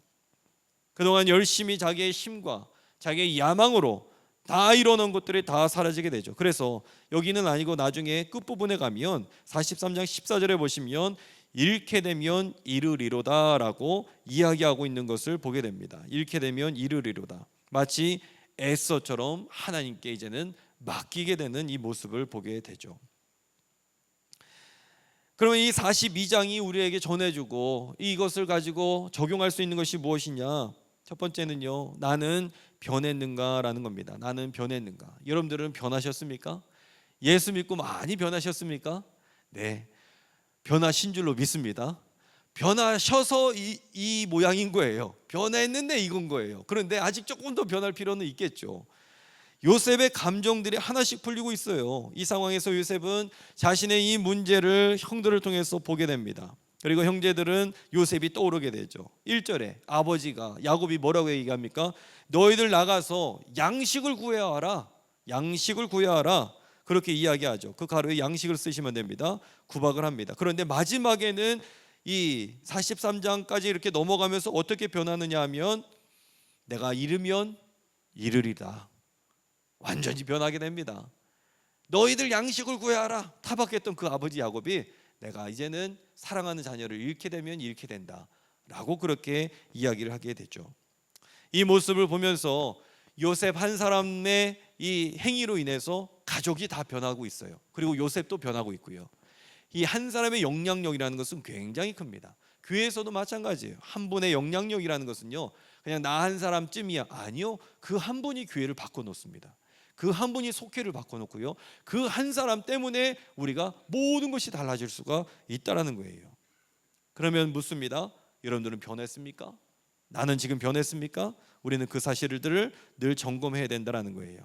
Speaker 1: 그동안 열심히 자기의 힘과 자기의 야망으로 다 이뤄놓은 것들이 다 사라지게 되죠. 그래서 여기는 아니고 나중에 끝부분에 가면 43장 14절에 보시면 잃게 되면 이르리로다 라고 이야기하고 있는 것을 보게 됩니다. 잃게 되면 이르리로다, 마치 에서처럼 하나님께 이제는 맡기게 되는 이 모습을 보게 되죠. 그러면 이 42장이 우리에게 전해주고 이것을 가지고 적용할 수 있는 것이 무엇이냐? 첫 번째는요, 나는 변했는가라는 겁니다. 나는 변했는가? 여러분들은 변하셨습니까? 예수 믿고 많이 변하셨습니까? 네, 변하신 줄로 믿습니다. 변하셔서 이 모양인 거예요. 변했는데 이건 거예요. 그런데 아직 조금 더 변할 필요는 있겠죠. 요셉의 감정들이 하나씩 풀리고 있어요. 이 상황에서 요셉은 자신의 이 문제를 형들을 통해서 보게 됩니다. 그리고 형제들은 요셉이 떠오르게 되죠. 1절에 아버지가, 야곱이 뭐라고 얘기합니까? 너희들 나가서 양식을 구해와라. 양식을 구해와라. 그렇게 이야기하죠. 그 가로에 양식을 쓰시면 됩니다. 구박을 합니다. 그런데 마지막에는 이 43장까지 이렇게 넘어가면서 어떻게 변하느냐 하면 내가 잃으면 잃으리다. 완전히 변하게 됩니다. 너희들 양식을 구해와라. 타박했던 그 아버지 야곱이 내가 이제는 사랑하는 자녀를 잃게 되면 잃게 된다 라고 그렇게 이야기를 하게 되죠. 이 모습을 보면서 요셉 한 사람의 이 행위로 인해서 가족이 다 변하고 있어요. 그리고 요셉도 변하고 있고요. 이 한 사람의 영향력이라는 것은 굉장히 큽니다. 교회에서도 마찬가지예요. 한 분의 영향력이라는 것은요, 그냥 나 한 사람쯤이야. 아니요, 그 한 분이 교회를 바꿔놓습니다. 그 한 분이 속회를 바꿔놓고요, 그 한 사람 때문에 우리가 모든 것이 달라질 수가 있다라는 거예요. 그러면 묻습니다. 여러분들은 변했습니까? 나는 지금 변했습니까? 우리는 그 사실들을 늘 점검해야 된다라는 거예요.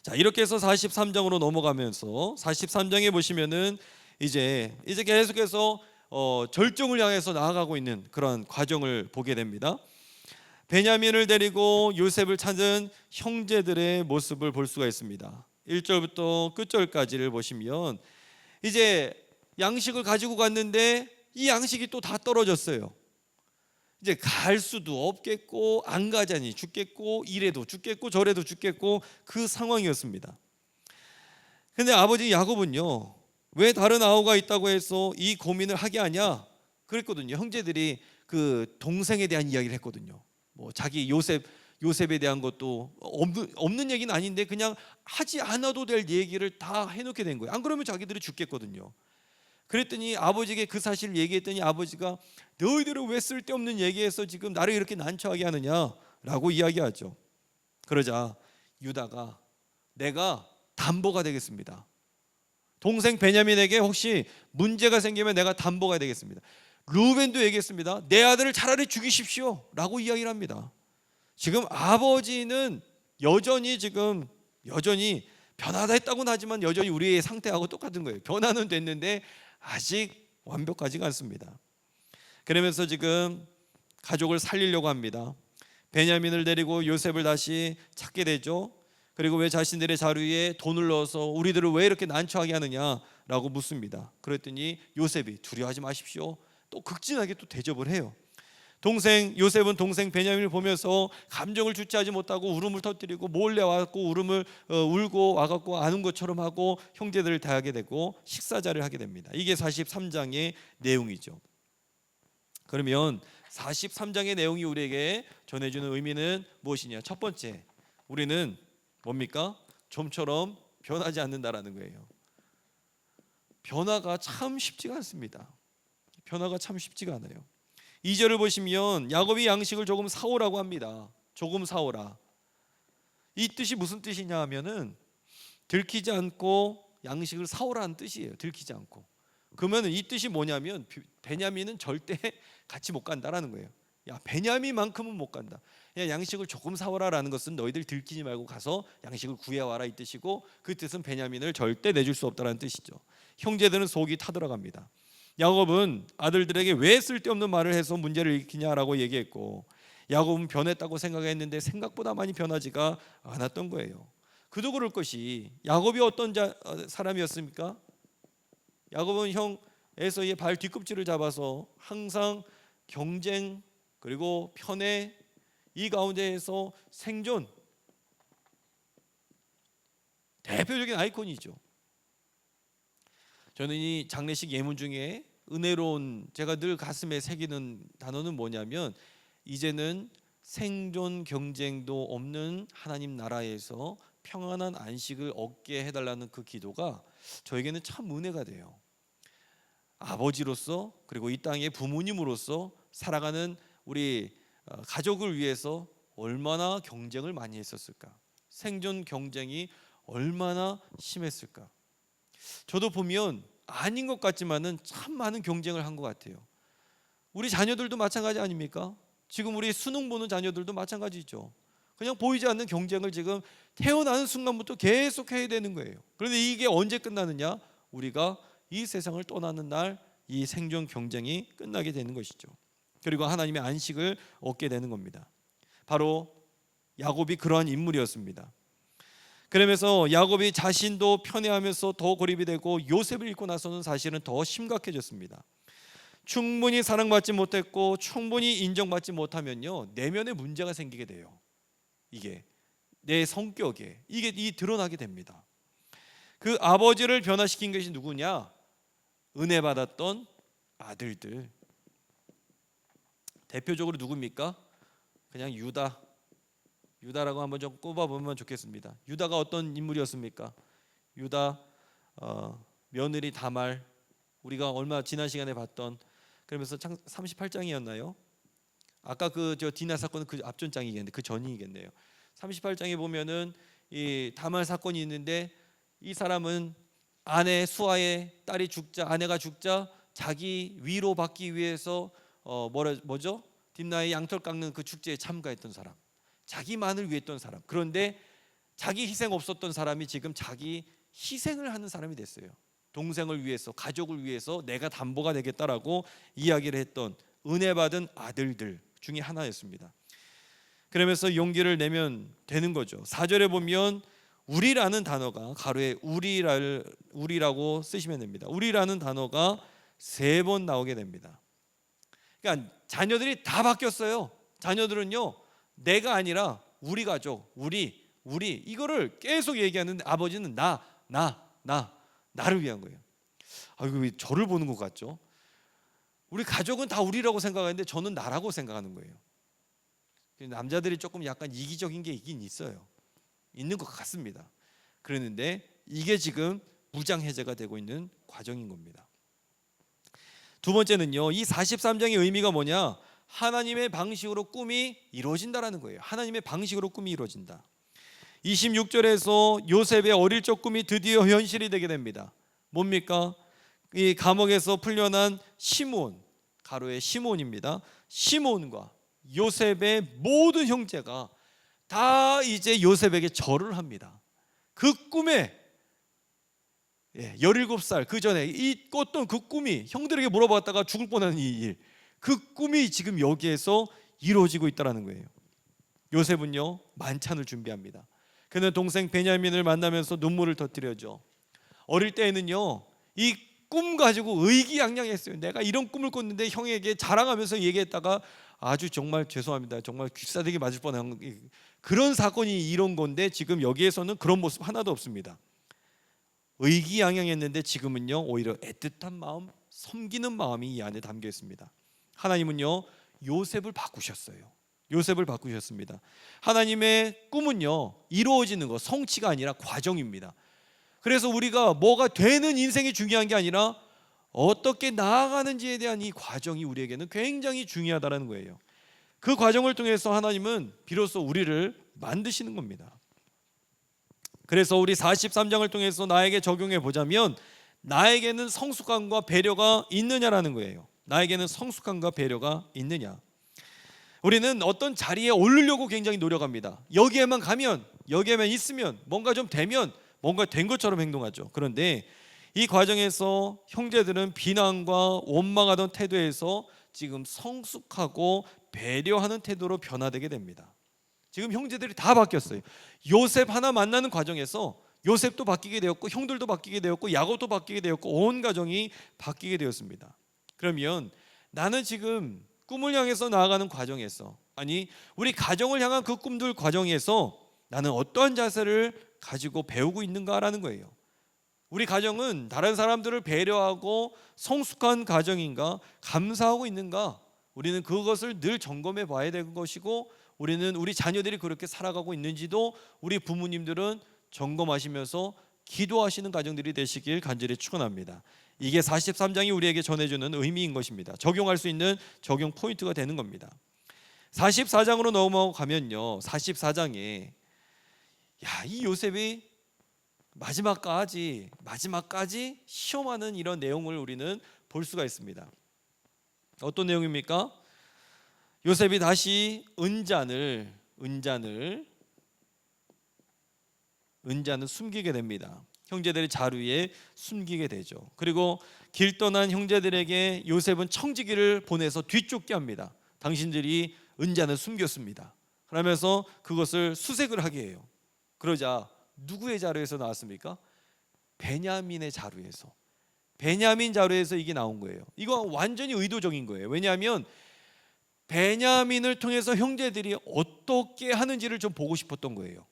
Speaker 1: 자, 이렇게 해서 43장으로 넘어가면서 43장에 보시면은 이제 계속해서 절정을 향해서 나아가고 있는 그런 과정을 보게 됩니다. 베냐민을 데리고 요셉을 찾은 형제들의 모습을 볼 수가 있습니다. 1절부터 끝절까지를 보시면 이제 양식을 가지고 갔는데 이 양식이 또 다 떨어졌어요. 이제 갈 수도 없겠고 안 가자니 죽겠고 이래도 죽겠고 저래도 죽겠고 그 상황이었습니다. 근데 아버지 야곱은요, 왜 다른 아우가 있다고 해서 이 고민을 하게 하냐 그랬거든요. 형제들이 그 동생에 대한 이야기를 했거든요. 뭐 자기 요셉에 대한 것도 없는 얘기는 아닌데 그냥 하지 않아도 될 얘기를 다 해놓게 된 거예요. 안 그러면 자기들이 죽겠거든요. 그랬더니 아버지에게 그 사실을 얘기했더니 아버지가 너희들은 왜 쓸데없는 얘기해서 지금 나를 이렇게 난처하게 하느냐라고 이야기하죠. 그러자 유다가 내가 담보가 되겠습니다. 동생 베냐민에게 혹시 문제가 생기면 내가 담보가 되겠습니다. 루벤도 얘기했습니다. 내 아들을 차라리 죽이십시오 라고 이야기를 합니다. 지금 아버지는 여전히 변하다 했다고는 하지만 여전히 우리의 상태하고 똑같은 거예요. 변화는 됐는데 아직 완벽하지가 않습니다. 그러면서 지금 가족을 살리려고 합니다. 베냐민을 데리고 요셉을 다시 찾게 되죠. 그리고 왜 자신들의 자루에 돈을 넣어서 우리들을 왜 이렇게 난처하게 하느냐라고 묻습니다. 그랬더니 요셉이 두려워하지 마십시오. 또 극진하게 또 대접을 해요. 요셉은 동생 베냐민을 보면서 감정을 주체하지 못하고 울음을 터뜨리고 몰래 와갖고 울고 와갖고 아는 것처럼 하고 형제들을 대하게 되고 식사자를 하게 됩니다. 이게 43장의 내용이죠. 그러면 43장의 내용이 우리에게 전해주는 의미는 무엇이냐? 첫 번째, 우리는 뭡니까? 좀처럼 변하지 않는다라는 거예요. 변화가 참 쉽지가 않습니다. 변화가 참 쉽지가 않아요. 2절을 보시면 야곱이 양식을 조금 사오라고 합니다. 조금 사오라. 이 뜻이 무슨 뜻이냐 하면은 들키지 않고 양식을 사오라는 뜻이에요. 들키지 않고. 그러면 이 뜻이 뭐냐면 베냐민은 절대 같이 못 간다라는 거예요. 야, 베냐민만큼은 못 간다. 야, 양식을 조금 사오라라는 것은 너희들 들키지 말고 가서 양식을 구해와라 이 뜻이고, 그 뜻은 베냐민을 절대 내줄 수 없다라는 뜻이죠. 형제들은 속이 타들어갑니다. 야곱은 아들들에게 왜 쓸데없는 말을 해서 문제를 일으키냐라고 얘기했고, 야곱은 변했다고 생각했는데 생각보다 많이 변하지가 않았던 거예요. 그도 그럴 것이 야곱이 어떤 사람이었습니까? 야곱은 형 에서의 발 뒤꿈치를 잡아서 항상 경쟁 그리고 편애, 이 가운데에서 생존, 대표적인 아이콘이죠. 저는 이 장례식 예문 중에 은혜로운, 제가 늘 가슴에 새기는 단어는 뭐냐면, 이제는 생존 경쟁도 없는 하나님 나라에서 평안한 안식을 얻게 해달라는 그 기도가 저에게는 참 은혜가 돼요. 아버지로서, 그리고 이 땅의 부모님으로서 살아가는 우리 가족을 위해서 얼마나 경쟁을 많이 했었을까? 생존 경쟁이 얼마나 심했을까? 저도 보면 아닌 것 같지만은 참 많은 경쟁을 한 것 같아요. 우리 자녀들도 마찬가지 아닙니까? 지금 우리 수능 보는 자녀들도 마찬가지죠. 그냥 보이지 않는 경쟁을 지금 태어나는 순간부터 계속 해야 되는 거예요. 그런데 이게 언제 끝나느냐? 우리가 이 세상을 떠나는 날 이 생존 경쟁이 끝나게 되는 것이죠. 그리고 하나님의 안식을 얻게 되는 겁니다. 바로 야곱이 그러한 인물이었습니다. 그러면서 야곱이 자신도 편애하면서 더 고립이 되고, 요셉을 잃고 나서는 사실은 더 심각해졌습니다. 충분히 사랑받지 못했고 충분히 인정받지 못하면요, 내면에 문제가 생기게 돼요. 이게 내 성격에 이게 드러나게 됩니다. 그 아버지를 변화시킨 것이 누구냐? 은혜 받았던 아들들. 대표적으로 누굽니까? 그냥 유다라고 한번 좀 꼽아보면 좋겠습니다. 유다가 어떤 인물이었습니까? 유다 며느리 다말, 우리가 얼마 지난 시간에 봤던, 그러면서 38장이었나요? 아까 저 디나 사건은 그 앞전장이겠는데 그 전이겠네요. 38장에 보면은 이 다말 사건이 있는데, 이 사람은 수아의 딸이 죽자, 아내가 죽자 자기 위로받기 위해서 딥나의 양털 깎는 그 축제에 참가했던 사람, 자기만을 위했던 사람. 그런데 자기 희생 없었던 사람이 지금 자기 희생을 하는 사람이 됐어요. 동생을 위해서, 가족을 위해서 내가 담보가 되겠다라고 이야기를 했던 은혜 받은 아들들 중에 하나였습니다. 그러면서 용기를 내면 되는 거죠. 4절에 보면 우리라는 단어가, 가로에 우리라고 쓰시면 됩니다. 우리라는 단어가 3번 나오게 됩니다. 그러니까 자녀들이 다 바뀌었어요. 자녀들은요, 내가 아니라 우리 가족, 우리 이거를 계속 얘기하는데, 아버지는 나를 위한 거예요. 이거 왜 저를 보는 것 같죠? 우리 가족은 다 우리라고 생각하는데 저는 나라고 생각하는 거예요. 남자들이 조금 약간 이기적인 게 있긴 있어요. 있는 것 같습니다. 그랬는데 이게 지금 무장해제가 되고 있는 과정인 겁니다. 두 번째는요, 이 43장의 의미가 뭐냐? 하나님의 방식으로 꿈이 이루어진다라는 거예요. 하나님의 방식으로 꿈이 이루어진다. 26절에서 요셉의 어릴 적 꿈이 드디어 현실이 되게 됩니다. 뭡니까? 이 감옥에서 풀려난 시므온, 가로의 시므온입니다. 시므온과 요셉의 모든 형제가 다 이제 요셉에게 절을 합니다. 그 꿈에 17살 그 전에 이 꿨던 그 꿈이, 형들에게 물어봤다가 죽을 뻔한 이 일, 그 꿈이 지금 여기에서 이루어지고 있다는 거예요. 요셉은요 만찬을 준비합니다. 그는 동생 베냐민을 만나면서 눈물을 터뜨려죠. 어릴 때에는요 이 꿈 가지고 의기양양했어요. 내가 이런 꿈을 꿨는데 형에게 자랑하면서 얘기했다가 아주 정말 죄송합니다, 정말 귀싸대기 맞을 뻔한 그런 사건이 이런 건데, 지금 여기에서는 그런 모습 하나도 없습니다. 의기양양했는데 지금은요 오히려 애틋한 마음, 섬기는 마음이 이 안에 담겨 있습니다. 하나님은요 요셉을 바꾸셨어요. 요셉을 바꾸셨습니다. 하나님의 꿈은요 이루어지는 것, 성취가 아니라 과정입니다. 그래서 우리가 뭐가 되는 인생이 중요한 게 아니라 어떻게 나아가는지에 대한 이 과정이 우리에게는 굉장히 중요하다는 거예요. 그 과정을 통해서 하나님은 비로소 우리를 만드시는 겁니다. 그래서 우리 43장을 통해서 나에게 적용해 보자면, 나에게는 성숙함과 배려가 있느냐라는 거예요. 나에게는 성숙함과 배려가 있느냐. 우리는 어떤 자리에 오르려고 굉장히 노력합니다. 여기에만 가면, 여기에만 있으면, 뭔가 좀 되면 뭔가 된 것처럼 행동하죠. 그런데 이 과정에서 형제들은 비난과 원망하던 태도에서 지금 성숙하고 배려하는 태도로 변화되게 됩니다. 지금 형제들이 다 바뀌었어요. 요셉 하나 만나는 과정에서 요셉도 바뀌게 되었고, 형들도 바뀌게 되었고, 야곱도 바뀌게 되었고, 온 가정이 바뀌게 되었습니다. 그러면 나는 지금 꿈을 향해서 나아가는 과정에서, 아니 우리 가정을 향한 그 꿈들 과정에서 나는 어떠한 자세를 가지고 배우고 있는가라는 거예요. 우리 가정은 다른 사람들을 배려하고 성숙한 가정인가, 감사하고 있는가, 우리는 그것을 늘 점검해 봐야 되는 것이고, 우리는 우리 자녀들이 그렇게 살아가고 있는지도 우리 부모님들은 점검하시면서 기도하시는 가정들이 되시길 간절히 축원합니다. 이게 43장이 우리에게 전해주는 의미인 것입니다. 적용할 수 있는 적용 포인트가 되는 겁니다. 44장으로 넘어가면요, 44장에 이 요셉이 마지막까지 시험하는 이런 내용을 우리는 볼 수가 있습니다. 어떤 내용입니까? 요셉이 다시 은잔을 숨기게 됩니다. 형제들의 자루에 숨기게 되죠. 그리고 길 떠난 형제들에게 요셉은 청지기를 보내서 뒤쫓게 합니다. 당신들이 은잔을 숨겼습니다. 그러면서 그것을 수색을 하게 해요. 그러자 누구의 자루에서 나왔습니까? 베냐민의 자루에서. 베냐민 자루에서 이게 나온 거예요. 이거 완전히 의도적인 거예요. 왜냐하면 베냐민을 통해서 형제들이 어떻게 하는지를 좀 보고 싶었던 거예요.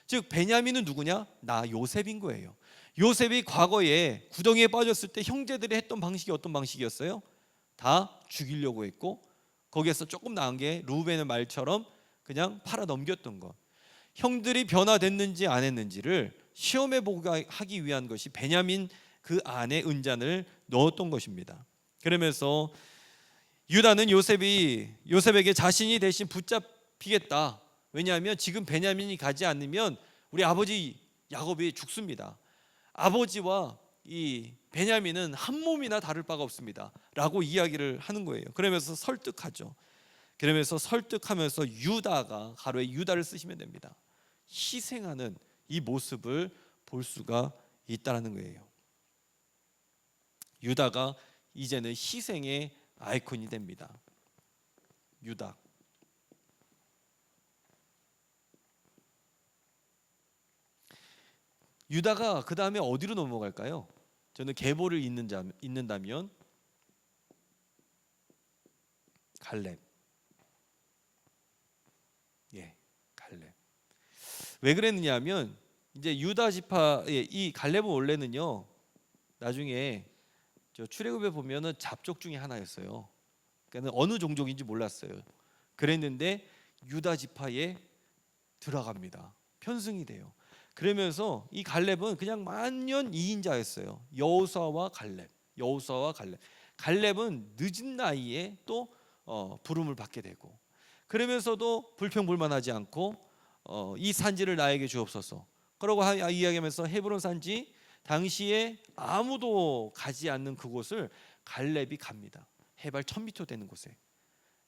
Speaker 1: 즉 베냐민은 누구냐? 나 요셉인 거예요. 요셉이 과거에 구덩이에 빠졌을 때 형제들이 했던 방식이 어떤 방식이었어요? 다 죽이려고 했고, 거기에서 조금 나은 게 루벤의 말처럼 그냥 팔아 넘겼던 것. 형들이 변화됐는지 안 했는지를 시험해 보게 하기 위한 것이 베냐민 그 안에 은잔을 넣었던 것입니다. 그러면서 유다는 요셉에게 자신이 대신 붙잡히겠다. 왜냐하면 지금 베냐민이 가지 않으면 우리 아버지 야곱이 죽습니다. 아버지와 이 베냐민은 한 몸이나 다를 바가 없습니다 라고 이야기를 하는 거예요. 그러면서 설득하죠. 그러면서 설득하면서 유다가, 가로에 유다를 쓰시면 됩니다. 희생하는 이 모습을 볼 수가 있다는 거예요. 유다가 이제는 희생의 아이콘이 됩니다. 유다. 유다가 그 다음에 어디로 넘어갈까요? 저는 계보를 잇는다면 갈렙. 갈렙. 왜 그랬느냐 하면 이제 유다 지파의 이 갈렙은 원래는요, 나중에 저 출애굽에 보면은 잡족 중에 하나였어요. 그러니까 어느 종족인지 몰랐어요. 그랬는데 유다 지파에 들어갑니다. 편승이 돼요. 그러면서 이 갈렙은 그냥 만년 2인자였어요. 여호수아와 갈렙. 갈렙은 늦은 나이에 또 부름을 받게 되고, 그러면서도 불평불만하지 않고 이 산지를 나에게 주옵소서. 그러고 이야기하면서 헤브론 산지, 당시에 아무도 가지 않는 그곳을 갈렙이 갑니다. 해발 1000m 되는 곳에.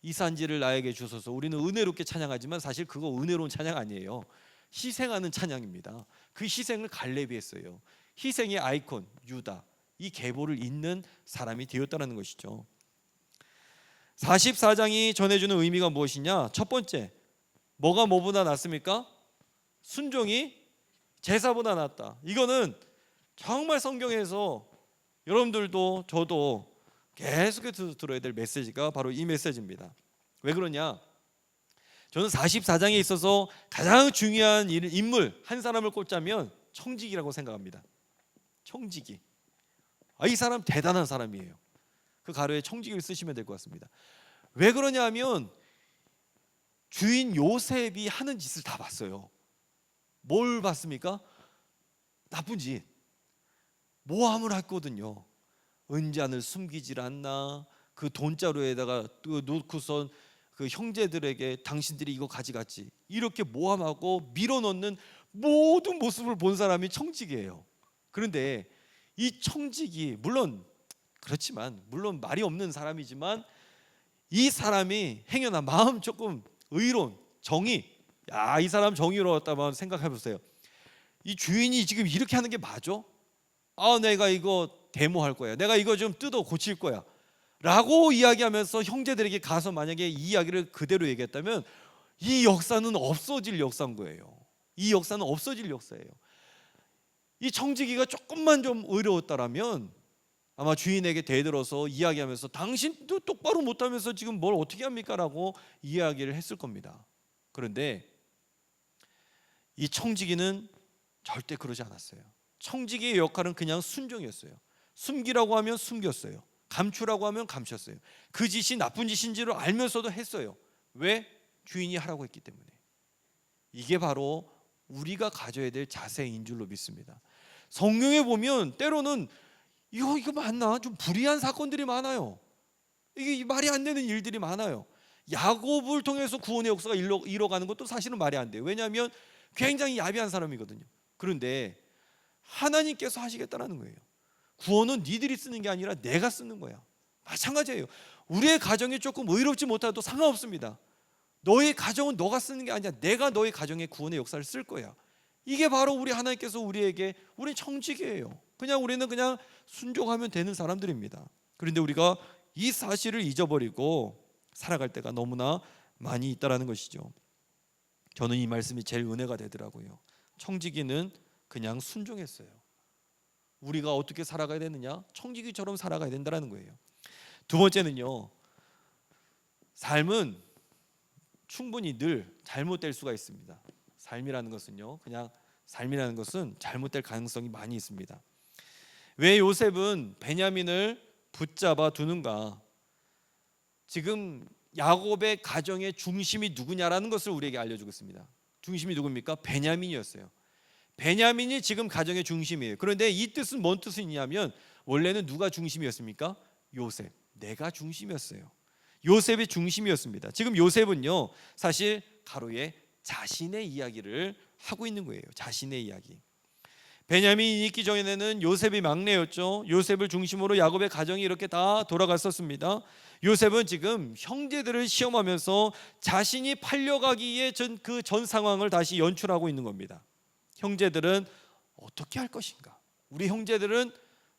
Speaker 1: 이 산지를 나에게 주소서. 우리는 은혜롭게 찬양하지만 사실 그거 은혜로운 찬양 아니에요. 희생하는 찬양입니다. 그 희생을 갈렙이 했어요. 희생의 아이콘 유다, 이 계보를 잇는 사람이 되었다는 것이죠. 44장이 전해주는 의미가 무엇이냐? 첫 번째, 뭐가 뭐보다 낫습니까? 순종이 제사보다 낫다. 이거는 정말 성경에서 여러분들도 저도 계속해서 들어야 될 메시지가 바로 이 메시지입니다. 왜 그러냐? 저는 44장에 있어서 가장 중요한 인물 한 사람을 꼽자면 청지기라고 생각합니다. 청지기. 이 사람 대단한 사람이에요. 그 가로에 청지기를 쓰시면 될 것 같습니다. 왜 그러냐 하면 주인 요셉이 하는 짓을 다 봤어요. 뭘 봤습니까? 나쁜 짓, 모함을 했거든요. 은잔을 숨기질 않나, 그 돈자루에다가 놓고선 그 형제들에게 당신들이 이거 가져갔지, 이렇게 모함하고 밀어넣는 모든 모습을 본 사람이 청지기예요. 그런데 이 청지기, 물론 그렇지만, 물론 말이 없는 사람이지만 이 사람이 행여나 마음 조금 의로운 정의, 이 사람 정의로웠다면 생각해 보세요. 이 주인이 지금 이렇게 하는 게 맞아? 내가 이거 데모할 거야, 내가 이거 좀 뜯어 고칠 거야 라고 이야기하면서 형제들에게 가서 만약에 이 이야기를 그대로 얘기했다면 이 역사는 없어질 역사인 거예요. 이 역사는 없어질 역사예요. 이 청지기가 조금만 좀 의로웠다라면 아마 주인에게 대들어서 이야기하면서 당신도 똑바로 못하면서 지금 뭘 어떻게 합니까? 라고 이야기를 했을 겁니다. 그런데 이 청지기는 절대 그러지 않았어요. 청지기의 역할은 그냥 순종이었어요. 숨기라고 하면 숨겼어요. 감추라고 하면 감췄어요. 그 짓이 나쁜 짓인지를 알면서도 했어요. 왜? 주인이 하라고 했기 때문에. 이게 바로 우리가 가져야 될 자세인 줄로 믿습니다. 성경에 보면 때로는 이거 맞나? 좀 불의한 사건들이 많아요. 이게 말이 안 되는 일들이 많아요. 야곱을 통해서 구원의 역사가 이뤄가는 것도 사실은 말이 안 돼요. 왜냐하면 굉장히 야비한 사람이거든요. 그런데 하나님께서 하시겠다라는 거예요. 구원은 니들이 쓰는 게 아니라 내가 쓰는 거야. 마찬가지예요. 우리의 가정이 조금 의롭지 못해도 상관없습니다. 너의 가정은 너가 쓰는 게 아니라 내가 너의 가정의 구원의 역사를 쓸 거야. 이게 바로 우리 하나님께서 우리에게, 우리 청지기예요. 우리는 그냥 순종하면 되는 사람들입니다. 그런데 우리가 이 사실을 잊어버리고 살아갈 때가 너무나 많이 있다라는 것이죠. 저는 이 말씀이 제일 은혜가 되더라고요. 청지기는 그냥 순종했어요. 우리가 어떻게 살아가야 되느냐? 청지기처럼 살아가야 된다는 거예요. 두 번째는요, 삶은 충분히 늘 잘못될 수가 있습니다. 삶이라는 것은 잘못될 가능성이 많이 있습니다. 왜 요셉은 베냐민을 붙잡아 두는가? 지금 야곱의 가정의 중심이 누구냐라는 것을 우리에게 알려주고 있습니다. 중심이 누굽니까? 베냐민이었어요. 베냐민이 지금 가정의 중심이에요. 그런데 이 뜻은 뭔 뜻이냐면 원래는 누가 중심이었습니까? 요셉, 내가 중심이었어요. 요셉이 중심이었습니다. 지금 요셉은요, 사실 가로에 자신의 이야기를 하고 있는 거예요. 자신의 이야기. 베냐민이 있기 전에는 요셉이 막내였죠. 요셉을 중심으로 야곱의 가정이 이렇게 다 돌아갔었습니다. 요셉은 지금 형제들을 시험하면서 자신이 팔려가기에 전 상황을 다시 연출하고 있는 겁니다. 형제들은 어떻게 할 것인가? 우리 형제들은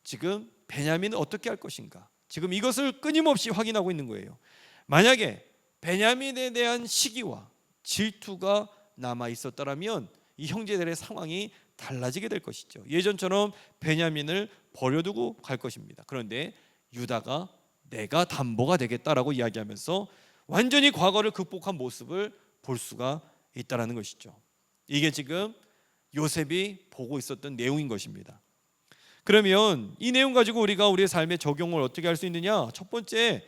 Speaker 1: 지금 베냐민은 어떻게 할 것인가? 지금 이것을 끊임없이 확인하고 있는 거예요. 만약에 베냐민에 대한 시기와 질투가 남아 있었다면 이 형제들의 상황이 달라지게 될 것이죠. 예전처럼 베냐민을 버려두고 갈 것입니다. 그런데 유다가 내가 담보가 되겠다라고 이야기하면서 완전히 과거를 극복한 모습을 볼 수가 있다라는 것이죠. 이게 지금 요셉이 보고 있었던 내용인 것입니다. 그러면 이 내용 가지고 우리가 우리의 삶에 적용을 어떻게 할 수 있느냐? 첫 번째,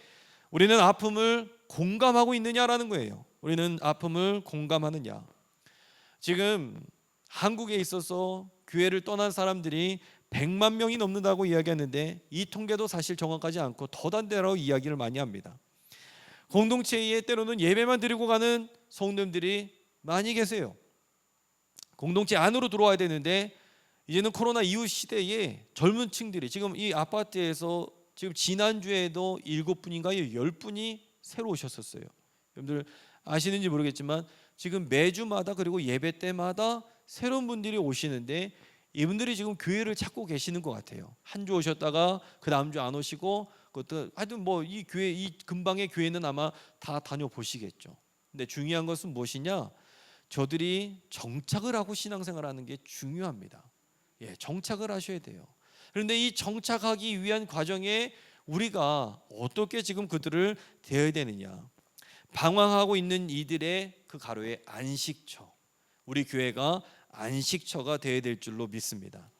Speaker 1: 우리는 아픔을 공감하고 있느냐라는 거예요. 우리는 아픔을 공감하느냐? 지금 한국에 있어서 교회를 떠난 사람들이 100만 명이 넘는다고 이야기하는데 이 통계도 사실 정확하지 않고 더단대라고 이야기를 많이 합니다. 공동체에 때로는 예배만 드리고 가는 성도님들이 많이 계세요. 공동체 안으로 들어와야 되는데 이제는 코로나 이후 시대에 젊은 층들이 지금 이 아파트에서 지금 지난주에도 7분인가요? 10분이 새로 오셨었어요. 여러분들 아시는지 모르겠지만 지금 매주마다 그리고 예배 때마다 새로운 분들이 오시는데 이분들이 지금 교회를 찾고 계시는 것 같아요. 한 주 오셨다가 그 다음 주 안 오시고, 그것도 하여튼 뭐 이 교회, 이 근방의 교회는 아마 다 다녀보시겠죠. 근데 중요한 것은 무엇이냐? 저들이 정착을 하고 신앙생활하는 게 중요합니다. 예, 정착을 하셔야 돼요. 그런데 이 정착하기 위한 과정에 우리가 어떻게 지금 그들을 대해야 되느냐? 방황하고 있는 이들의 그 가로에 안식처, 우리 교회가 안식처가 되어야 될 줄로 믿습니다.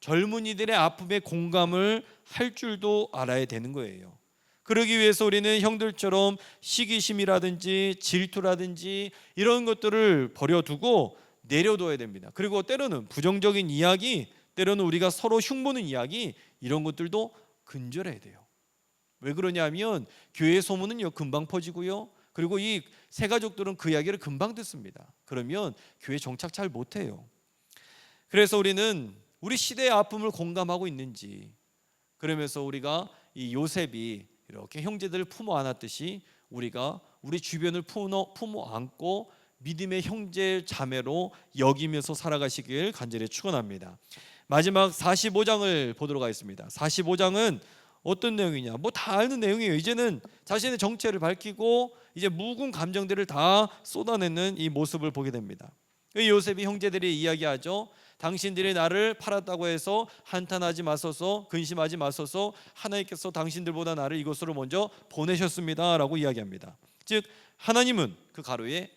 Speaker 1: 젊은이들의 아픔에 공감을 할 줄도 알아야 되는 거예요. 그러기 위해서 우리는 형들처럼 시기심이라든지 질투라든지 이런 것들을 버려두고 내려둬야 됩니다. 그리고 때로는 부정적인 이야기, 때로는 우리가 서로 흉보는 이야기, 이런 것들도 근절해야 돼요. 왜 그러냐면 교회의 소문은요 금방 퍼지고요, 그리고 이 새 가족들은 그 이야기를 금방 듣습니다. 그러면 교회 정착 잘 못해요. 그래서 우리는 우리 시대의 아픔을 공감하고 있는지, 그러면서 우리가 이 요셉이 이렇게 형제들을 품어 안았듯이 우리가 우리 주변을 품어 안고 믿음의 형제 자매로 여기면서 살아가시길 간절히 축원합니다. 마지막 45장을 보도록 하겠습니다. 45장은 어떤 내용이냐? 뭐 다 아는 내용이에요. 이제는 자신의 정체를 밝히고 이제 묵은 감정들을 다 쏟아내는 이 모습을 보게 됩니다. 요셉이 형제들이 이야기하죠. 당신들이 나를 팔았다고 해서 한탄하지 마소서, 근심하지 마소서, 하나님께서 당신들보다 나를 이곳으로 먼저 보내셨습니다 라고 이야기합니다. 즉 하나님은 그 가로에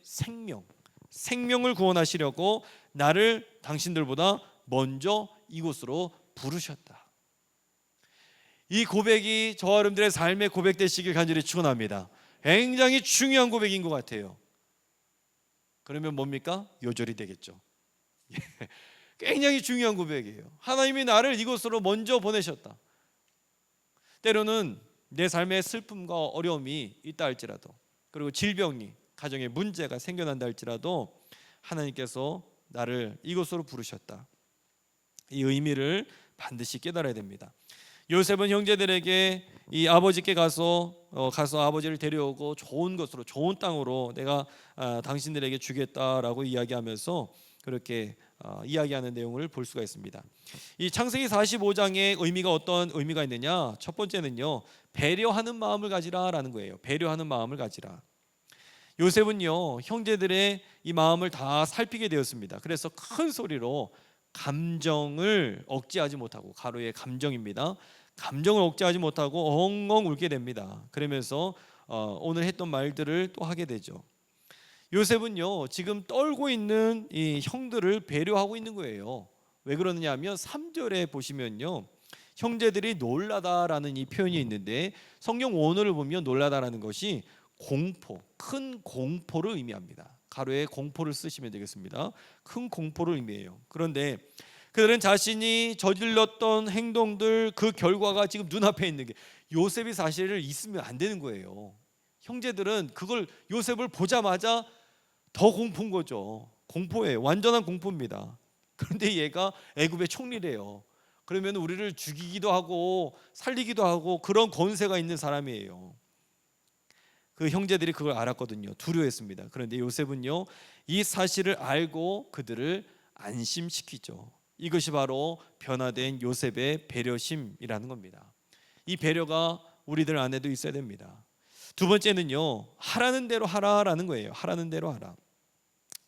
Speaker 1: 생명을 구원하시려고 나를 당신들보다 먼저 이곳으로 부르셨다. 이 고백이 저와 여러분들의 삶의 고백 되시길 간절히 축원합니다. 굉장히 중요한 고백인 것 같아요. 그러면 뭡니까? 요절이 되겠죠. 굉장히 중요한 고백이에요. 하나님이 나를 이곳으로 먼저 보내셨다. 때로는 내 삶에 슬픔과 어려움이 있다 할지라도, 그리고 질병이, 가정에 문제가 생겨난다 할지라도 하나님께서 나를 이곳으로 부르셨다. 이 의미를 반드시 깨달아야 됩니다. 요셉은 형제들에게 이 아버지께 가서 아버지를 데려오고 좋은 것으로, 좋은 땅으로 내가 당신들에게 주겠다라고 이야기하면서 그렇게 이야기하는 내용을 볼 수가 있습니다. 이 창세기 45장의 의미가 어떤 의미가 있느냐? 첫 번째는요, 배려하는 마음을 가지라라는 거예요. 배려하는 마음을 가지라. 요셉은요 형제들의 이 마음을 다 살피게 되었습니다. 그래서 큰 소리로 감정을 억제하지 못하고, 가로의 감정입니다. 감정을 억제하지 못하고 엉엉 울게 됩니다. 그러면서 오늘 했던 말들을 또 하게 되죠. 요셉은요 지금 떨고 있는 이 형들을 배려하고 있는 거예요. 왜 그러느냐면 3절에 보시면요, 형제들이 놀라다라는 이 표현이 있는데 성경 원어를 보면 놀라다라는 것이 공포, 큰 공포를 의미합니다. 가로에 공포를 쓰시면 되겠습니다. 큰 공포를 의미해요. 그런데 그들은 자신이 저질렀던 행동들, 그 결과가 지금 눈앞에 있는 게, 요셉이 사실을 있으면 안 되는 거예요. 형제들은 그걸, 요셉을 보자마자 더 공포인 거죠. 공포예요. 완전한 공포입니다. 그런데 얘가 애굽의 총리래요. 그러면 우리를 죽이기도 하고 살리기도 하고 그런 권세가 있는 사람이에요. 그 형제들이 그걸 알았거든요. 두려워했습니다. 그런데 요셉은요 이 사실을 알고 그들을 안심시키죠. 이것이 바로 변화된 요셉의 배려심이라는 겁니다. 이 배려가 우리들 안에도 있어야 됩니다. 두 번째는요, 하라는 대로 하라라는 거예요. 하라는 대로 하라.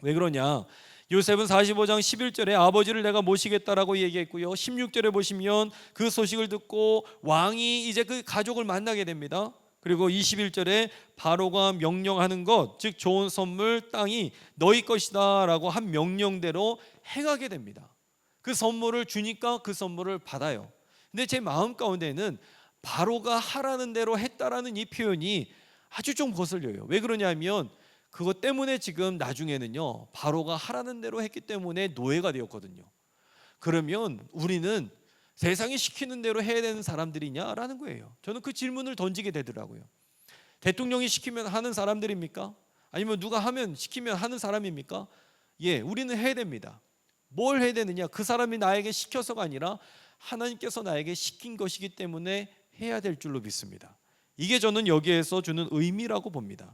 Speaker 1: 왜 그러냐? 요셉은 45장 11절에 아버지를 내가 모시겠다라고 얘기했고요, 16절에 보시면 그 소식을 듣고 왕이 이제 그 가족을 만나게 됩니다. 그리고 21절에 바로가 명령하는 것, 즉 좋은 선물, 땅이 너희 것이다 라고 한 명령대로 행하게 됩니다. 그 선물을 주니까 그 선물을 받아요. 근데 제 마음 가운데는 바로가 하라는 대로 했다라는 이 표현이 아주 좀 거슬려요. 왜 그러냐면 그것 때문에 지금 나중에는요 바로가 하라는 대로 했기 때문에 노예가 되었거든요. 그러면 우리는 세상이 시키는 대로 해야 되는 사람들이냐라는 거예요. 저는 그 질문을 던지게 되더라고요. 대통령이 시키면 하는 사람들입니까? 아니면 누가 하면 시키면 하는 사람입니까? 예, 우리는 해야 됩니다. 뭘 해야 되느냐? 그 사람이 나에게 시켜서가 아니라 하나님께서 나에게 시킨 것이기 때문에 해야 될 줄로 믿습니다. 이게 저는 여기에서 주는 의미라고 봅니다.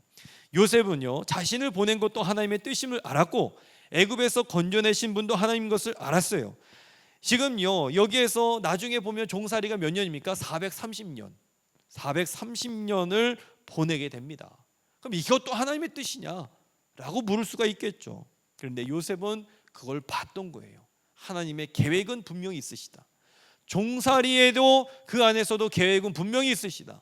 Speaker 1: 요셉은요, 자신을 보낸 것도 하나님의 뜻임을 알았고 애굽에서 건져내신 분도 하나님인 것을 알았어요. 지금요, 여기에서 나중에 보면 종살이가 몇 년입니까? 430년. 430년을 보내게 됩니다. 그럼 이것도 하나님의 뜻이냐? 라고 물을 수가 있겠죠. 그런데 요셉은 그걸 봤던 거예요. 하나님의 계획은 분명히 있으시다. 종살이에도 그 안에서도 계획은 분명히 있으시다.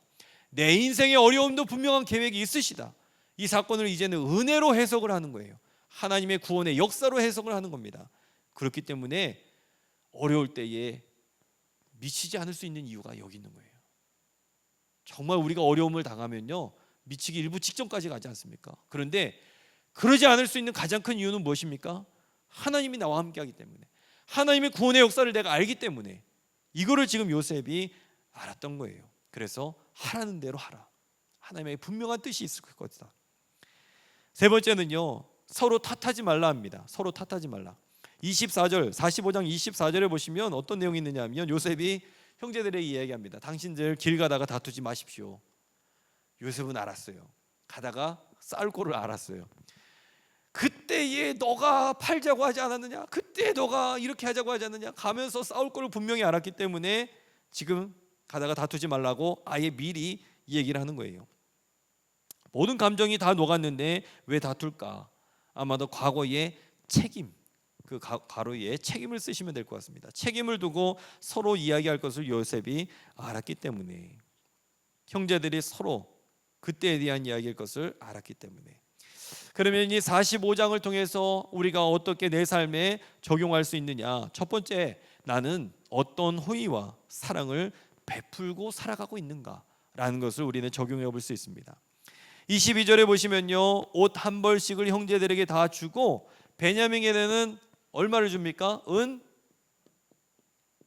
Speaker 1: 내 인생의 어려움도 분명한 계획이 있으시다. 이 사건을 이제는 은혜로 해석을 하는 거예요. 하나님의 구원의 역사로 해석을 하는 겁니다. 그렇기 때문에 어려울 때에 미치지 않을 수 있는 이유가 여기 있는 거예요. 정말 우리가 어려움을 당하면요, 미치기 일부 직전까지 가지 않습니까? 그런데 그러지 않을 수 있는 가장 큰 이유는 무엇입니까? 하나님이 나와 함께하기 때문에, 하나님의 구원의 역사를 내가 알기 때문에, 이거를 지금 요셉이 알았던 거예요. 그래서 하라는 대로 하라. 하나님의 분명한 뜻이 있을 것이다. 세 번째는요, 서로 탓하지 말라 합니다. 서로 탓하지 말라. 24절, 45장 24절에 보시면 어떤 내용이 있느냐 하면 요셉이 형제들에게 이야기합니다. 당신들 길 가다가 다투지 마십시오. 요셉은 알았어요. 가다가 싸울 거를 알았어요. 그때에 너가 팔자고 하지 않았느냐? 그때 너가 이렇게 하자고 하지 않느냐? 가면서 싸울 거를 분명히 알았기 때문에 지금 가다가 다투지 말라고 아예 미리 얘기를 하는 거예요. 모든 감정이 다 녹았는데 왜 다툴까? 아마도 과거의 책임, 그 과거의 책임을 쓰시면 될 것 같습니다. 책임을 두고 서로 이야기할 것을 요셉이 알았기 때문에, 형제들이 서로 그때에 대한 이야기일 것을 알았기 때문에. 그러면 이 45장을 통해서 우리가 어떻게 내 삶에 적용할 수 있느냐? 첫 번째, 나는 어떤 호의와 사랑을 베풀고 살아가고 있는가라는 것을 우리는 적용해 볼 수 있습니다. 22절에 보시면요, 옷 한 벌씩을 형제들에게 다 주고 베냐민에게는 얼마를 줍니까? 은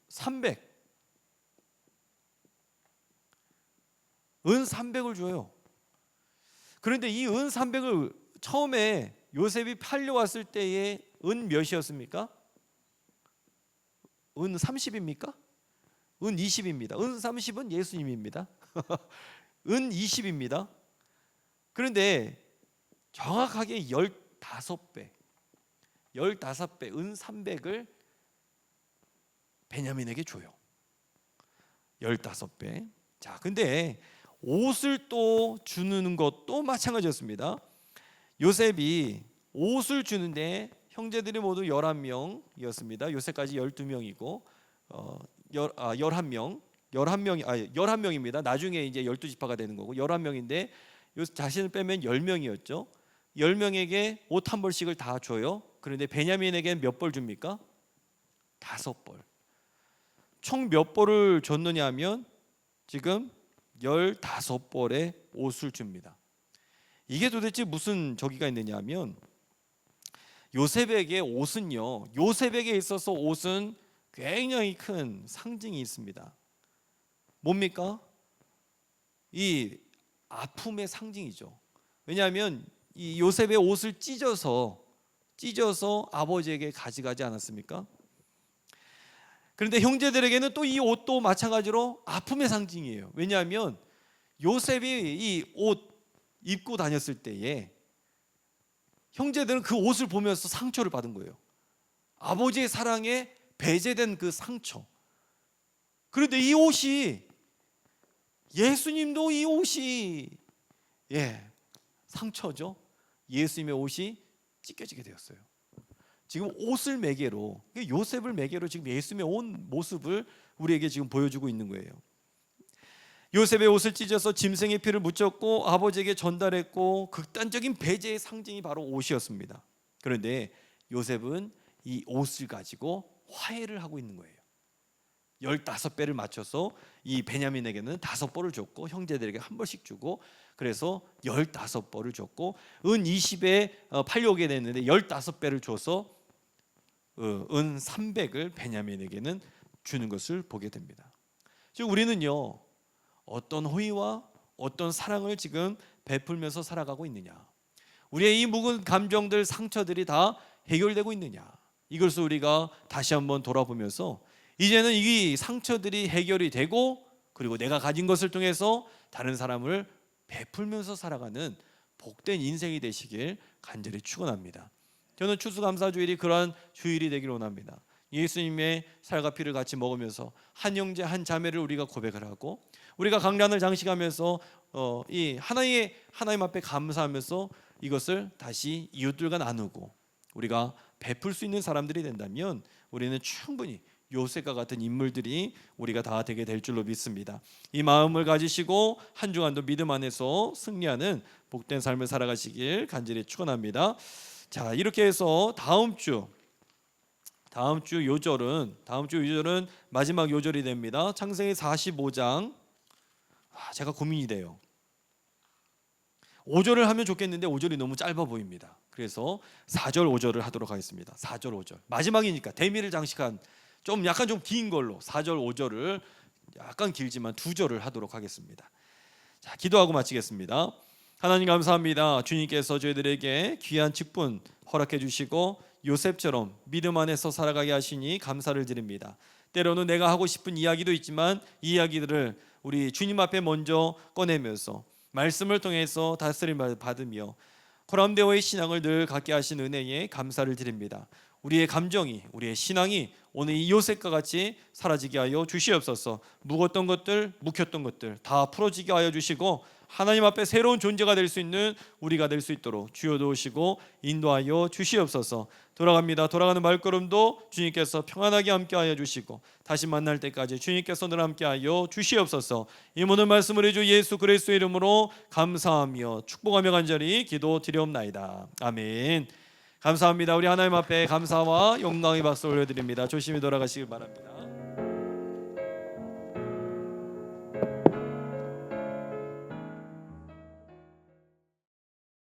Speaker 1: 300. 은 300을 줘요. 그런데 이 은 300을 처음에 요셉이 팔려왔을 때의 은 몇이었습니까? 은 30입니까? 은 20입니다. 은 30은 예수님입니다. 은 20입니다. 그런데 정확하게 15배, 15배 은 300을 베냐민에게 줘요. 15배. 자, 근데 옷을 또 주는 것도 마찬가지였습니다. 요셉이 옷을 주는데 형제들이 모두 11명이었습니다. 요셉까지 12명이고 11명입니다. 나중에 이제 12지파가 되는 거고 11명인데 자신을 빼면 10명이었죠. 10명에게 옷 한 벌씩을 다 줘요. 그런데 베냐민에게는 몇 벌 줍니까? 5벌. 총 몇 벌을 줬느냐 하면 지금 15벌의 옷을 줍니다. 이게 도대체 무슨 저기가 있느냐 하면, 요셉에게 옷은요, 요셉에게 있어서 옷은 굉장히 큰 상징이 있습니다. 뭡니까? 이 아픔의 상징이죠. 왜냐하면 이 요셉의 옷을 찢어서 아버지에게 가져가지 않았습니까? 그런데 형제들에게는 또 이 옷도 마찬가지로 아픔의 상징이에요. 왜냐하면 요셉이 이 옷 입고 다녔을 때에 형제들은 그 옷을 보면서 상처를 받은 거예요. 아버지의 사랑에 배제된 그 상처. 그런데 이 옷이, 예수님도 이 옷이 상처죠. 예수님의 옷이 찢겨지게 되었어요. 지금 옷을 매개로, 요셉을 매개로 지금 예수님의 온 모습을 우리에게 지금 보여주고 있는 거예요. 요셉의 옷을 찢어서 짐승의 피를 묻혔고 아버지에게 전달했고, 극단적인 배제의 상징이 바로 옷이었습니다. 그런데 요셉은 이 옷을 가지고 화해를 하고 있는 거예요. 15배를 맞춰서 이 베냐민에게는 5벌을 줬고 형제들에게 한 벌씩 주고, 그래서 15벌을 줬고 은 20에 팔려오게 됐는데 15배를 줘서 은 300을 베냐민에게는 주는 것을 보게 됩니다. 즉 우리는요, 어떤 호의와 어떤 사랑을 지금 베풀면서 살아가고 있느냐, 우리의 이 묵은 감정들, 상처들이 다 해결되고 있느냐, 이것을 우리가 다시 한번 돌아보면서 이제는 이 상처들이 해결이 되고 그리고 내가 가진 것을 통해서 다른 사람을 베풀면서 살아가는 복된 인생이 되시길 간절히 축원합니다. 저는 추수감사주일이 그러한 주일이 되기를 원합니다. 예수님의 살과 피를 같이 먹으면서 한 형제 한 자매를 우리가 고백을 하고, 우리가 강단을 장식하면서 이 하나님 앞에 감사하면서 이것을 다시 이웃들과 나누고 우리가 베풀 수 있는 사람들이 된다면 우리는 충분히 요셉과 같은 인물들이 우리가 다 되게 될 줄로 믿습니다. 이 마음을 가지시고 한 주간도 믿음 안에서 승리하는 복된 삶을 살아가시길 간절히 축원합니다. 자, 이렇게 해서 다음 주 요절은 마지막 요절이 됩니다. 창세기 45장. 제가 고민이 돼요. 5절을 하면 좋겠는데 5절이 너무 짧아 보입니다. 그래서 4절 5절을 하도록 하겠습니다. 4절 5절 마지막이니까 대미를 장식한 약간 좀 긴 걸로 4절 5절을 약간 길지만 2절을 하도록 하겠습니다. 자, 기도하고 마치겠습니다. 하나님 감사합니다. 주님께서 저희들에게 귀한 직분 허락해 주시고 요셉처럼 믿음 안에서 살아가게 하시니 감사를 드립니다. 때로는 내가 하고 싶은 이야기도 있지만 이 이야기들을 우리 주님 앞에 먼저 꺼내면서 말씀을 통해서 다스림을 받으며 코람데오의 신앙을 늘 갖게 하신 은혜에 감사를 드립니다. 우리의 감정이, 우리의 신앙이 오늘 이 요셉과 같이 사라지게 하여 주시옵소서. 묵었던 것들, 묵혔던 것들 다 풀어지게 하여 주시고 하나님 앞에 새로운 존재가 될 수 있는 우리가 될 수 있도록 주여 도우시고 인도하여 주시옵소서. 돌아가는 발걸음도 주님께서 평안하게 함께하여 주시고 다시 만날 때까지 주님께서 늘 함께하여 주시옵소서. 이 모든 말씀을 해주 예수 그리스도의 이름으로 감사하며 축복하며 간절히 기도드리옵나이다. 아멘. 감사합니다. 우리 하나님 앞에 감사와 영광의 박수 올려드립니다. 조심히 돌아가시길 바랍니다.